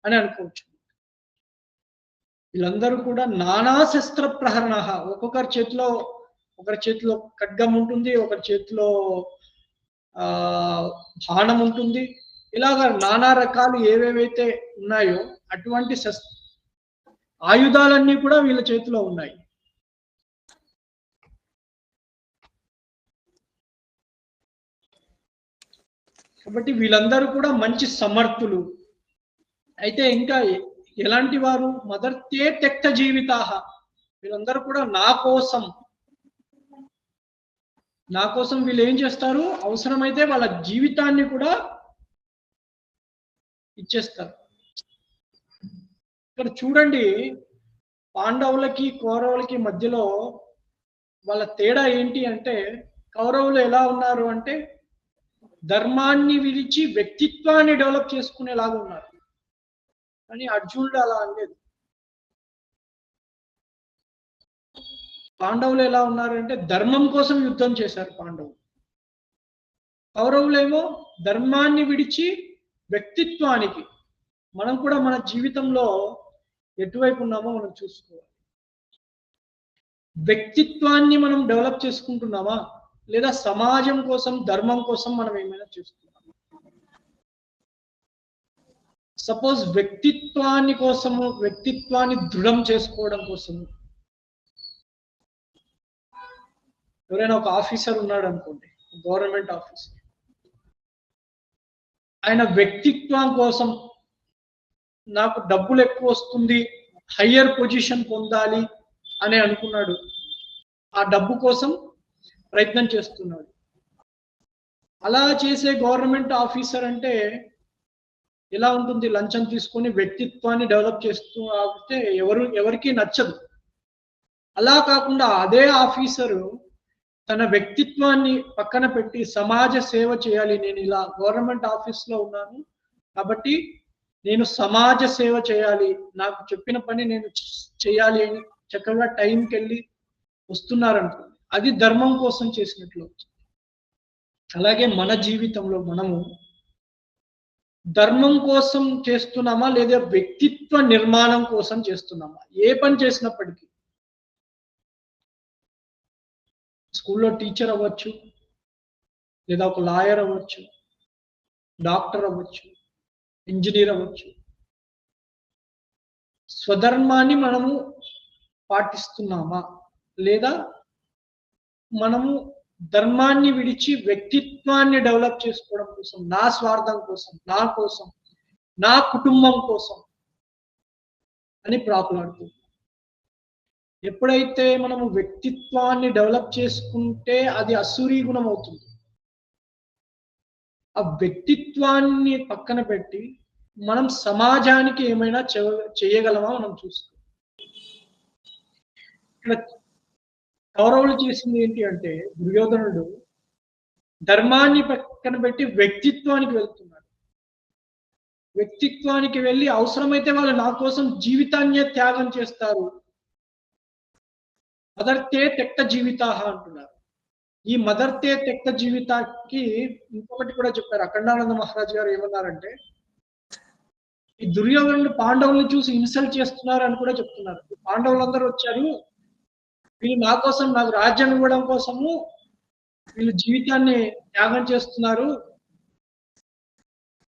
అని అనుకోవచ్చు. వీళ్ళందరూ కూడా నానా శస్త్ర ప్రహరణ, ఒకరి చేతిలో ఖడ్గం ఉంటుంది, ఒకరి చేతిలో బాణం ఉంటుంది. ఇలాగా నానా రకాలు ఏవేవైతే ఉన్నాయో అటువంటి ఆయుధాలన్నీ కూడా వీళ్ళ చేతిలో ఉన్నాయి. కాబట్టి వీళ్ళందరూ కూడా మంచి సమర్థులు. అయితే ఇంకా ఎలాంటి వారు? మదర్తే త్యక్త జీవితాహ, వీళ్ళందరూ కూడా నా కోసం వీళ్ళు ఏం చేస్తారు? అవసరమైతే వాళ్ళ జీవితాన్ని కూడా ఇచ్చేస్తారు. ఇక్కడ చూడండి, పాండవులకి కౌరవులకి మధ్యలో వాళ్ళ తేడా ఏంటి అంటే, కౌరవులు ఎలా ఉన్నారు అంటే ధర్మాన్ని విడిచి వ్యక్తిత్వాన్ని డెవలప్ చేసుకునేలాగా ఉన్నారు. కానీ అర్జునుడు అలా అనలేదు. పాండవులు ఎలా ఉన్నారంటే ధర్మం కోసం యుద్ధం చేశారు పాండవులు. కౌరవులేమో ధర్మాన్ని విడిచి వ్యక్తిత్వానికి. మనం కూడా మన జీవితంలో ఎటువైపు ఉన్నామో మనం చూసుకోవాలి. వ్యక్తిత్వాన్ని మనం డెవలప్ చేసుకుంటున్నామా, లేదా సమాజం కోసం, ధర్మం కోసం మనం ఏమైనా చేస్తున్నామా? సపోజ్ వ్యక్తిత్వాన్ని దృఢం చేసుకోవడం కోసము ఎవరైనా ఒక ఆఫీసర్ ఉన్నాడు అనుకోండి, గవర్నమెంట్ ఆఫీసర్, ఆయన వ్యక్తిత్వం కోసం నాకు డబ్బులు ఎక్కువ వస్తుంది, హయ్యర్ పొజిషన్ పొందాలి అని అనుకున్నాడు. ఆ డబ్బు కోసం ప్రయత్నం చేస్తున్నాడు. అలా చేసే గవర్నమెంట్ ఆఫీసర్ అంటే ఎలా ఉంటుంది? లంచం తీసుకొని వ్యక్తిత్వాన్ని డెవలప్ చేస్తూ ఆపితే ఎవరికి నచ్చదు. అలా కాకుండా అదే ఆఫీసరు తన వ్యక్తిత్వాన్ని పక్కన పెట్టి సమాజ సేవ చేయాలి. నేను ఇలా గవర్నమెంట్ ఆఫీస్లో ఉన్నాను కాబట్టి నేను సమాజ సేవ చేయాలి, నాకు చెప్పిన పని నేను చేయాలి అని చక్కగా టైంకి వెళ్ళి వస్తున్నారనుకోండి, అది ధర్మం కోసం చేసినట్లు. అలాగే మన జీవితంలో మనము ధర్మం కోసం చేస్తున్నామా, లేదా వ్యక్తిత్వ నిర్మాణం కోసం చేస్తున్నామా? ఏ పని చేసినప్పటికీ, స్కూల్లో టీచర్ అవ్వచ్చు, లేదా ఒక లాయర్ అవ్వచ్చు, డాక్టర్ అవ్వచ్చు, ఇంజనీర్ అవ్వచ్చు. స్వధర్మాన్ని మనము పాటిస్తున్నామా, లేదా మనము ధర్మాన్ని విడిచి వ్యక్తిత్వాన్ని డెవలప్ చేసుకోవడం కోసం, నా స్వార్థం కోసం, నా కుటుంబం కోసం అని ప్రాకులాడుతుంది. ఎప్పుడైతే మనము వ్యక్తిత్వాన్ని డెవలప్ చేసుకుంటే అది అసూరి గుణం అవుతుంది. ఆ వ్యక్తిత్వాన్ని పక్కన పెట్టి మనం సమాజానికి ఏమైనా చేయగలమా మనం చూస్తాం. ఇక్కడ కౌరవులు చేసింది ఏంటి అంటే, దుర్యోధనుడు ధర్మాన్ని పక్కన పెట్టి వ్యక్తిత్వానికి వెళ్తున్నాడు. వ్యక్తిత్వానికి వెళ్ళి అవసరమైతే వాళ్ళు నా కోసం జీవితాన్నే త్యాగం చేస్తారు. మదర్తే త్యక్త జీవితాహ అంటున్నారు. ఈ మదర్తే త్యక్త జీవితానికి ఇంకొకటి కూడా చెప్పారు. అఖండానంద మహారాజ్ గారు ఏమన్నారంటే, ఈ దుర్యోధనుడు పాండవుల్ని చూసి ఇన్సల్ట్ చేస్తున్నారు అని కూడా చెప్తున్నారు. పాండవులందరూ వచ్చారు, వీళ్ళు నా కోసం, నాకు రాజ్యం ఇవ్వడం కోసము వీళ్ళు జీవితాన్ని త్యాగం చేస్తున్నారు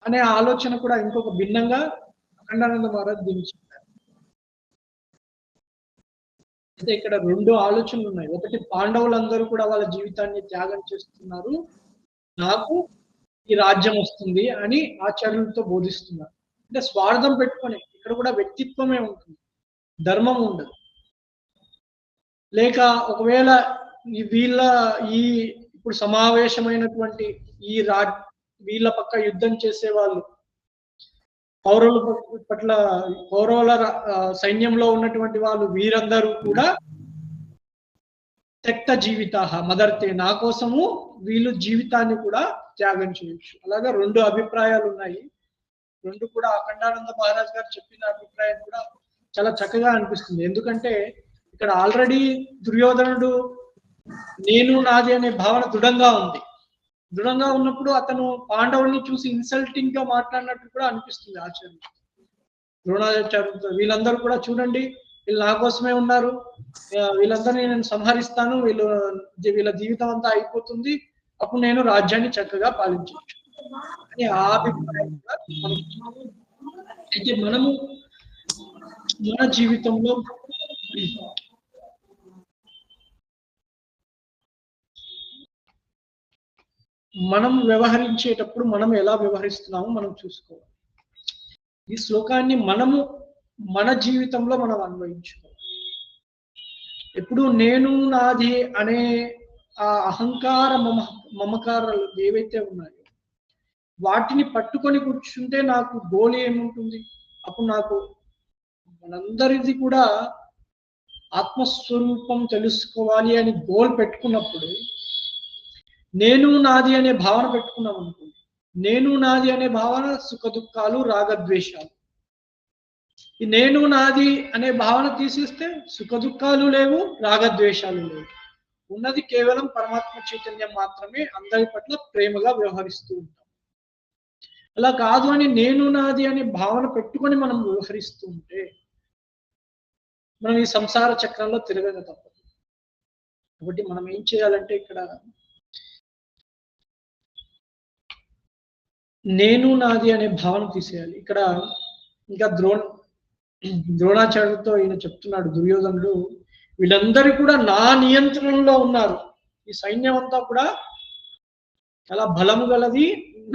అనే ఆలోచన కూడా ఇంకొక భిన్నంగా అఖండానంద మహారాజ్ దీన్ని చెప్పారు. అయితే ఇక్కడ రెండు ఆలోచనలు ఉన్నాయి. ఒకటి, పాండవులందరూ కూడా వాళ్ళ జీవితాన్ని త్యాగం చేస్తున్నారు, నాకు ఈ రాజ్యం వస్తుంది అని ఆచార్యులతో బోధిస్తున్నారు. అంటే స్వార్థం పెట్టుకొని, ఇక్కడ కూడా వ్యక్తిత్వమే ఉంటుంది, ధర్మం ఉండదు. లేక ఒకవేళ ఈ ఇప్పుడు సమావేశమైనటువంటి ఈ వీళ్ళ పక్క యుద్ధం చేసే వాళ్ళు కౌరవుల పట్ల కౌరవుల సైన్యంలో ఉన్నటువంటి వాళ్ళు వీరందరూ కూడా త్యక్త జీవిత మదర్తే, నా కోసము వీళ్ళు జీవితాన్ని కూడా త్యాగం చేయొచ్చు. అలాగా రెండు అభిప్రాయాలు ఉన్నాయి. రెండు కూడా అఖండానంద మహారాజ్ గారు చెప్పిన అభిప్రాయం కూడా చాలా చక్కగా అనిపిస్తుంది. ఎందుకంటే ఇక్కడ ఆల్రెడీ దుర్యోధనుడు నేను నాది అనే భావన దృఢంగా ఉన్నప్పుడు అతను పాండవుల్ని చూసి ఇన్సల్టింగ్ గా మాట్లాడినట్టు కూడా అనిపిస్తుంది ఆచార్య ద్రోణాచార్యులతో. వీళ్ళందరూ కూడా చూడండి, వీళ్ళు నా కోసమే ఉన్నారు, వీళ్ళందరినీ నేను సంహరిస్తాను, వీళ్ళ జీవితం అంతా అయిపోతుంది, అప్పుడు నేను రాజ్యాన్ని చక్కగా పాలించవచ్చు అని ఆ అభిప్రాయం కూడా అయితే మనము మన జీవితంలో మనం వ్యవహరించేటప్పుడు మనం ఎలా వ్యవహరిస్తున్నామో మనం చూసుకోవాలి. ఈ శ్లోకాన్ని మనము మన జీవితంలో మనం అన్వయించుకోవాలి. ఎప్పుడు నేను నాది అనే ఆ అహంకార మమకారాలు ఏవైతే ఉన్నాయో వాటిని పట్టుకొని కూర్చుంటే నాకు గోల్ ఏముంటుంది? అప్పుడు నాకు మనందరిది కూడా ఆత్మస్వరూపం తెలుసుకోవాలి అని గోల్ పెట్టుకున్నప్పుడు నేను నాది అనే భావన పెట్టుకున్నాం అనుకోండి. నేను నాది అనే భావన సుఖ దుఃఖాలు, రాగద్వేషాలు. ఈ నేను నాది అనే భావన తీసేస్తే సుఖ దుఃఖాలు లేవు, రాగద్వేషాలు లేవు. ఉన్నది కేవలం పరమాత్మ చైతన్యం మాత్రమే. అందరి పట్ల ప్రేమగా వ్యవహరిస్తూ ఉంటాం. అలా కాదు అని నేను నాది అనే భావన పెట్టుకొని మనం వ్యవహరిస్తూ ఉంటే మనం ఈ సంసార చక్రంలో తిరగక తప్పదు. కాబట్టి మనం ఏం చేయాలంటే ఇక్కడ నేను నాది అనే భావన తీసేయాలి. ఇక్కడ ఇంకా ద్రోణాచార్యులతో ఈయన చెప్తున్నాడు దుర్యోధనుడు, వీళ్ళందరూ కూడా నా నియంత్రణలో ఉన్నారు. ఈ సైన్యం అంతా కూడా చాలా బలము గలది,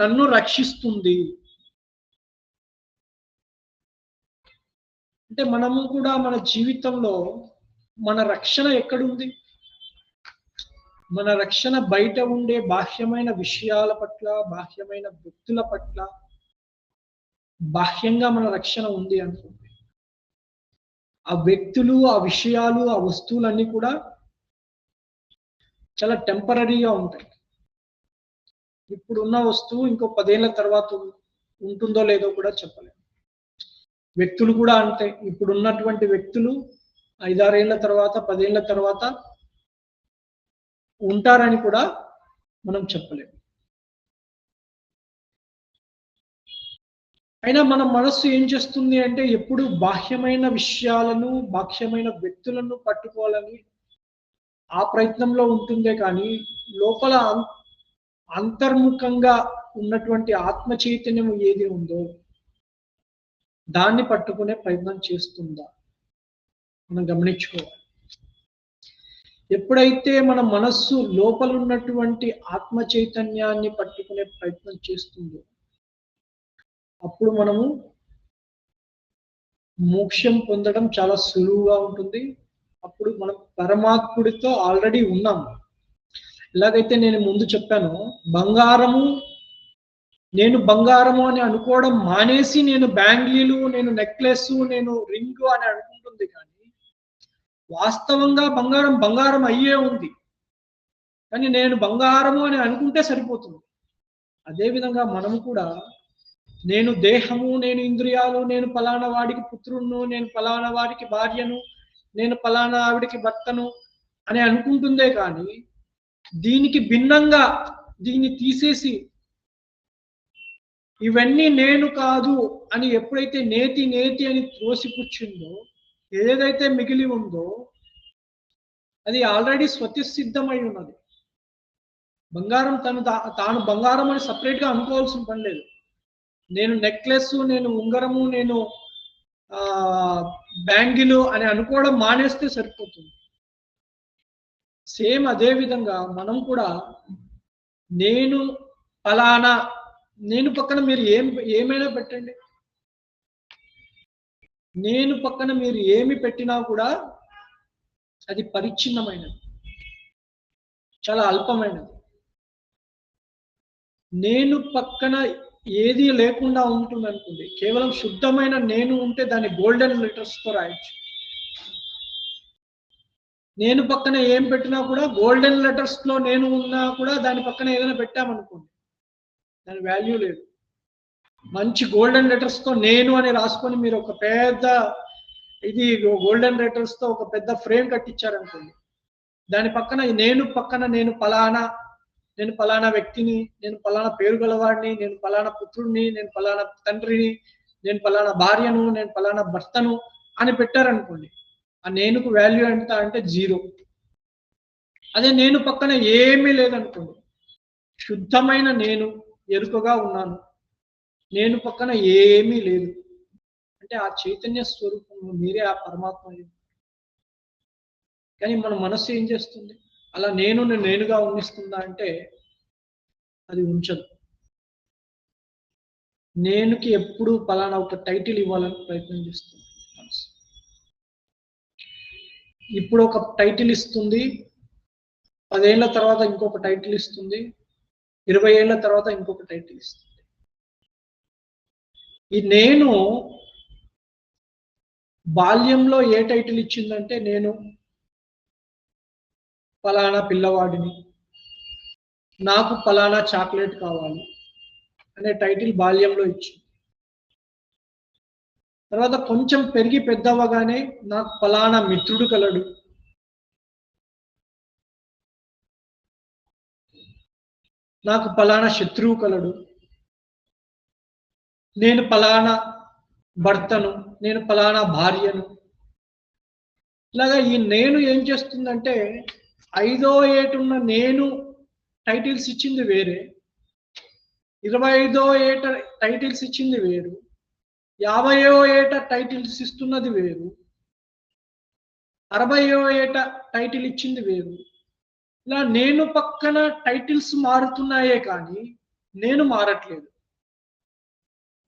నన్ను రక్షిస్తుంది. అంటే మనము కూడా మన జీవితంలో మన రక్షణ ఎక్కడుంది? మన రక్షణ బయట ఉండే బాహ్యమైన విషయాల పట్ల, బాహ్యమైన వ్యక్తుల పట్ల బాహ్యంగా మన రక్షణ ఉంది అనుకోండి. ఆ వ్యక్తులు, ఆ విషయాలు, ఆ వస్తువులన్నీ కూడా చాలా టెంపరీగా ఉంటాయి. ఇప్పుడున్న వస్తువు ఇంకో 10 ఏళ్ల తర్వాత ఉంటుందో లేదో కూడా చెప్పలేము. వ్యక్తులు కూడా అంతే. ఇప్పుడున్నటువంటి వ్యక్తులు 5-6 ఏళ్ల తర్వాత, 10 ఏళ్ల తర్వాత ఉంటారని కూడా మనం చెప్పలేము. అయినా మన మనస్సు ఏం చేస్తుంది అంటే ఎప్పుడు బాహ్యమైన విషయాలను, బాహ్యమైన వ్యక్తులను పట్టుకోవాలని ఆ ప్రయత్నంలో ఉంటుందే కానీ లోపల అంతర్ముఖంగా ఉన్నటువంటి ఆత్మ చైతన్యం ఏది ఉందో దాన్ని పట్టుకునే ప్రయత్నం చేస్తుందా మనం గమనించుకోవాలి. ఎప్పుడైతే మన మనస్సు లోపల ఉన్నటువంటి ఆత్మ చైతన్యాన్ని పట్టుకునే ప్రయత్నం చేస్తుందో అప్పుడు మనము మోక్షం పొందడం చాలా సులువుగా ఉంటుంది. అప్పుడు మనం పరమాత్ముడితో ఆల్రెడీ ఉన్నాం. ఎలాగైతే నేను ముందు చెప్పానో, నేను బంగారము అని అనుకోవడం మానేసి నేను బ్యాంగిలు, నేను నెక్లెస్, నేను రింగు అని అనుకుంటుంది. కానీ వాస్తవంగా బంగారం అయ్యే ఉంది. కానీ నేను బంగారము అని అనుకుంటే సరిపోతుంది. అదేవిధంగా మనము కూడా నేను దేహము, నేను ఇంద్రియాలు, నేను ఫలానా వాడికి పుత్రుడును, నేను ఫలానా వాడికి భార్యను, నేను ఫలానా ఆవిడికి భర్తను అని అనుకుంటుందే కానీ దీనికి భిన్నంగా దీన్ని తీసేసి ఇవన్నీ నేను కాదు అని ఎప్పుడైతే నేతి అని త్రోసిపుచ్చిందో, ఏదైతే మిగిలి ఉందో అది ఆల్రెడీ స్వతసిద్ధమై ఉన్నది. బంగారం తాను బంగారం అని సపరేట్ గా అనుకోవాల్సిన పని లేదు. నేను నెక్లెస్, నేను ఉంగరము, నేను బ్యాంగిలు అని అనుకోవడం మానేస్తే సరిపోతుంది. సేమ్ అదే విధంగా మనం కూడా నేను ఫలానా, నేను పక్కన మీరు ఏమైనా పెట్టండి, నేను పక్కన మీరు ఏమి పెట్టినా కూడా అది పరిచ్ఛిన్నమైనది, చాలా అల్పమైనది. నేను పక్కన ఏది లేకుండా ఉంటుంది అనుకోండి, కేవలం శుద్ధమైన నేను ఉంటే దాన్ని గోల్డెన్ లెటర్స్తో రాయొచ్చు. నేను పక్కన ఏం పెట్టినా కూడా గోల్డెన్ లెటర్స్లో నేను ఉన్నా కూడా దాని పక్కన ఏదైనా పెట్టామనుకోండి దాని వాల్యూ లేదు. మంచి గోల్డెన్ లెటర్స్తో నేను అని రాసుకొని మీరు ఒక పెద్ద ఇది గోల్డెన్ లెటర్స్తో ఒక పెద్ద ఫ్రేమ్ కట్టించారనుకోండి, దాని పక్కన నేను పలానా వ్యక్తిని, నేను పలానా పేరు గలవాడిని, నేను పలానా పుత్రుడిని, నేను పలానా తండ్రిని, నేను పలానా భార్యను, నేను పలానా భర్తను అని పెట్టారనుకోండి, ఆ నేనుకు వాల్యూ ఎంత అంటే 0. అదే నేను పక్కన ఏమీ లేదనుకోండి, శుద్ధమైన నేను ఎరుకగా ఉన్నాను, నేను పక్కన ఏమీ లేదు అంటే ఆ చైతన్య స్వరూపంలో మీరే ఆ పరమాత్మ. కానీ మన మనస్సు ఏం చేస్తుంది, అలా నేనుగా ఉండిస్తుందా అంటే అది ఉంచదు. నేనుకి ఎప్పుడు పలానా ఒక టైటిల్ ఇవ్వాలని ప్రయత్నం చేస్తుంది మనసు. ఇప్పుడు ఒక టైటిల్ ఇస్తుంది, 10 ఏళ్ల తర్వాత ఇంకొక టైటిల్ ఇస్తుంది, 20 ఏళ్ల తర్వాత ఇంకొక టైటిల్ ఇస్తుంది. ఈ నేను బాల్యంలో ఏ టైటిల్ ఇచ్చిందంటే నేను పలానా పిల్లవాడిని, నాకు పలానా చాక్లెట్ కావాలి అనే టైటిల్ బాల్యంలో ఇచ్చింది. తర్వాత కొంచెం పెరిగి పెద్దవగానే నాకు పలానా మిత్రుడు కలడు, నాకు పలానా శత్రువు కలడు, నేను పలానా భర్తను, నేను పలానా భార్యను. ఇలాగా ఈ నేను ఏం చేస్తుందంటే 5వ ఏటున్న నేను టైటిల్స్ ఇచ్చింది వేరే, 25వ ఏట టైటిల్స్ ఇచ్చింది వేరు, 50వ ఏట టైటిల్స్ ఇస్తున్నది వేరు, 60వ ఏట టైటిల్ ఇచ్చింది వేరు. ఇలా నేను పక్కన టైటిల్స్ మారుతున్నాయే కానీ నేను మారట్లేదు.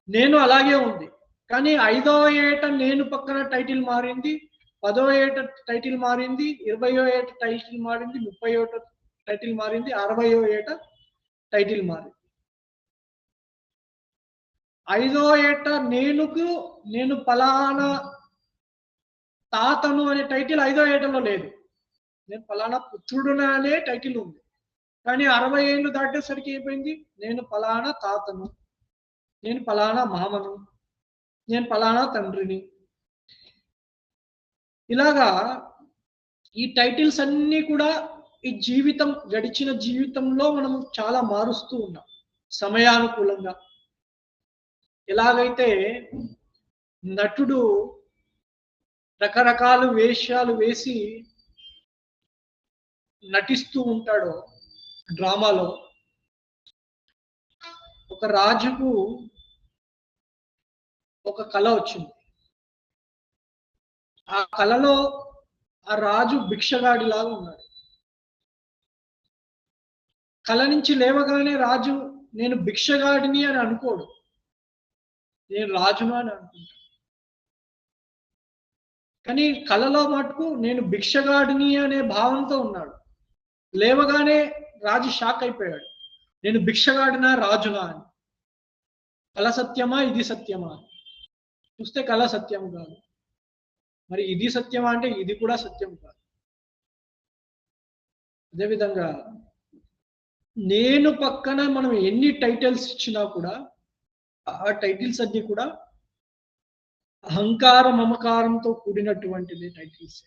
నేను అలాగే ఉంది, కానీ 5వ ఏట నేను పక్కన టైటిల్ మారింది, 10వ ఏట టైటిల్ మారింది, 20వ ఏట టైటిల్ మారింది, 30వ ఏట టైటిల్ మారింది, 60వ ఏట టైటిల్ మారింది. 5వ ఏట నేను పలానా తాతను అనే టైటిల్ 5వ ఏటలో లేదు, నేను పలానా పుత్రుడున అనే టైటిల్ ఉంది. కానీ 60 ఏళ్ళు దాటేసరికి అయిపోయింది, నేను పలానా తాతను, నేను పలానా మామను, నేను పలానా తండ్రిని. ఇలాగా ఈ టైటిల్స్ అన్నీ కూడా ఈ గడిచిన జీవితంలో మనం చాలా మారుస్తూ ఉన్నాం సమయానుకూలంగా. ఎలాగైతే నటుడు రకరకాల వేషాలు వేసి నటిస్తూ ఉంటాడో డ్రామాలో, ఒక రాజుకు ఒక కళ వచ్చింది. ఆ కళలో ఆ రాజు భిక్షగాడిలాగా ఉన్నాడు. కళ నుంచి లేవగానే రాజు నేను భిక్షగాడిని అని అనుకోడు, నేను రాజును అని అనుకుంటాడు. కానీ కళలో మటుకు నేను భిక్షగాడిని అనే భావంతో ఉన్నాడు. లేవగానే రాజు షాక్ అయిపోయాడు, నేను భిక్షగాడినా రాజునా అని. కళ సత్యమా, ఇది సత్యమా? చూస్తే కళ సత్యం కాదు, మరి ఇది సత్యమా అంటే ఇది కూడా సత్యం కాదు. అదేవిధంగా నేను పక్కన మనం ఎన్ని టైటిల్స్ ఇచ్చినా కూడా ఆ టైటిల్స్ అన్ని కూడా అహంకార మమకారంతో కూడినటువంటిది టైటిల్స్.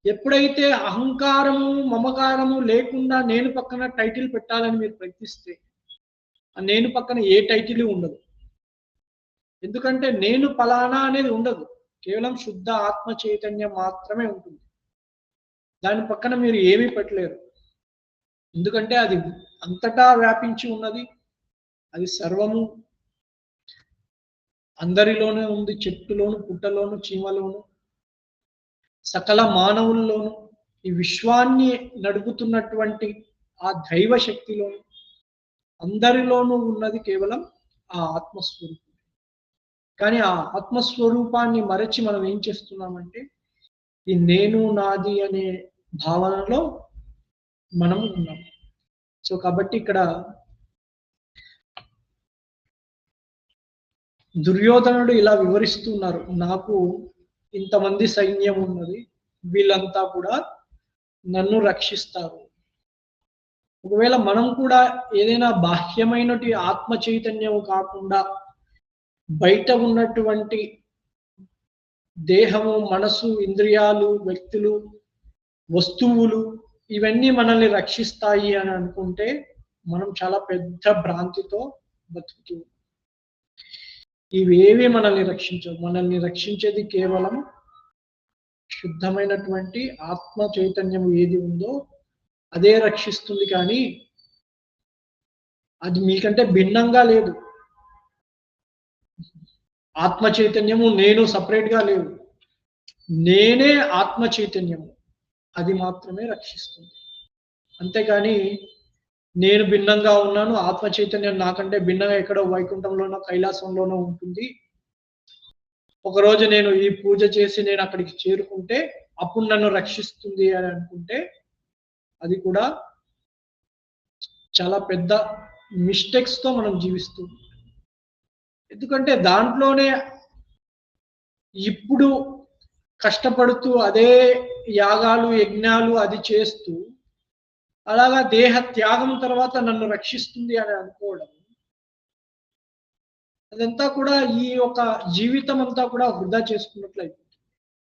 ఎప్పుడైతే అహంకారము మమకారము లేకుండా నేను పక్కన టైటిల్ పెట్టాలని మీరు ప్రయత్నిస్తే ఆ నేను పక్కన ఏ టైటిల్ ఉండదు. ఎందుకంటే నేను పలానా అనేది ఉండదు, కేవలం శుద్ధ ఆత్మ చైతన్యం మాత్రమే ఉంటుంది. దాని పక్కన మీరు ఏమీ పెట్టలేరు, ఎందుకంటే అది అంతటా వ్యాపించి ఉన్నది, అది సర్వము అందరిలోనే ఉంది, చెట్టులోను, పుట్టలోను, చీమలోను, సకల మానవుల్లోను, ఈ విశ్వాన్ని నడుపుతున్నటువంటి ఆ దైవ శక్తిలోను అందరిలోనూ ఉన్నది కేవలం ఆ ఆత్మస్వరూపం. కానీ ఆ ఆత్మస్వరూపాన్ని మరచి మనం ఏం చేస్తున్నామంటే ఈ నేను నాది అనే భావనలో మనం ఉన్నాం. సో కాబట్టి ఇక్కడ దుర్యోధనుడు ఇలా వివరిస్తున్నారు, నాకు ఇంతమంది సైన్యం ఉన్నది, వీళ్ళంతా కూడా నన్ను రక్షిస్తారు. ఒకవేళ మనం కూడా ఏదైనా బాహ్యమైనటి ఆత్మ చైతన్యం కాకుండా బయట ఉన్నటువంటి దేహము, మనసు, ఇంద్రియాలు, వ్యక్తులు, వస్తువులు ఇవన్నీ మనల్ని రక్షిస్తాయి అని అనుకుంటే మనం చాలా పెద్ద భ్రాంతితో బతుకుతూ. ఇవేవి మనల్ని రక్షించవు. మనల్ని రక్షించేది కేవలం శుద్ధమైనటువంటి ఆత్మ చైతన్యం ఏది ఉందో అదే రక్షిస్తుంది, కానీ అది మీకంటే భిన్నంగా లేదు. ఆత్మ చైతన్యము నేను సపరేట్ గా లేవు, నేనే ఆత్మ చైతన్యము, అది మాత్రమే రక్షిస్తుంది. అంతేగాని నేను భిన్నంగా ఉన్నాను, ఆత్మ చైతన్యం నాకంటే భిన్నంగా ఎక్కడో వైకుంఠంలోనో కైలాసంలోనో ఉంటుంది, ఒకరోజు నేను ఈ పూజ చేసి నేను అక్కడికి చేరుకుంటే అప్పుడు నన్ను రక్షిస్తుంది అని అనుకుంటే అది కూడా చాలా పెద్ద మిస్టేక్స్ తో మనం జీవిస్తూ. ఎందుకంటే దాంట్లోనే ఇప్పుడు కష్టపడుతూ అదే యాగాలు, యజ్ఞాలు అది చేస్తూ అలాగా దేహ త్యాగం తర్వాత నన్ను రక్షిస్తుంది అని అనుకోవడం, అదంతా కూడా ఈ యొక్క జీవితం అంతా కూడా వృధా చేసుకున్నట్లయితే.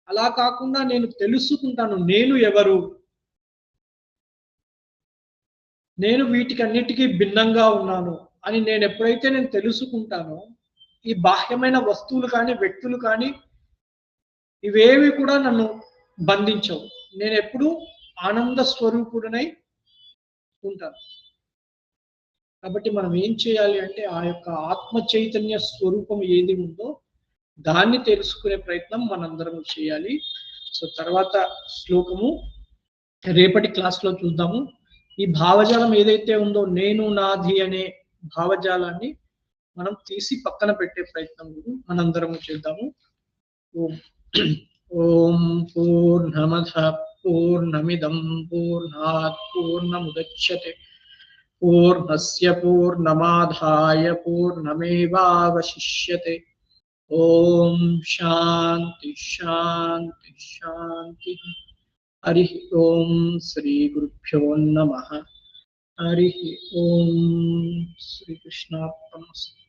అలా కాకుండా నేను తెలుసుకుంటాను నేను ఎవరు, నేను వీటికన్నిటికీ భిన్నంగా ఉన్నాను అని నేను ఎప్పుడైతే నేను తెలుసుకుంటానో ఈ బాహ్యమైన వస్తువులు కానీ వ్యక్తులు కానీ ఇవేవి కూడా నన్ను బంధించవు. నేను ఎప్పుడు ఆనంద స్వరూపుడనై ఉంటాను. కాబట్టి మనం ఏం చేయాలి అంటే ఆ యొక్క ఆత్మ చైతన్య స్వరూపం ఏది ఉందో దాన్ని తెలుసుకునే ప్రయత్నం మనందరం చేయాలి. సో తర్వాత శ్లోకము రేపటి క్లాస్లో చూద్దాము. ఈ భావజాలం ఏదైతే ఉందో నేను నాది అనే భావజాలాన్ని మనం తీసి పక్కన పెట్టే ప్రయత్నం మనందరము చేద్దాము. ఓం పూర్ణమద పూర్ణమిదం పూర్ణాత్ పూర్ణముదచ్యతే పూర్ణస్య పూర్ణమాదాయ పూర్ణమేవావశిష్యతే. ఓం శాంతి శాంతి శాంతి. హరి ఓం శ్రీ గురుభ్యో నమః. హరి ఓం శ్రీకృష్ణార్పణమస్తు.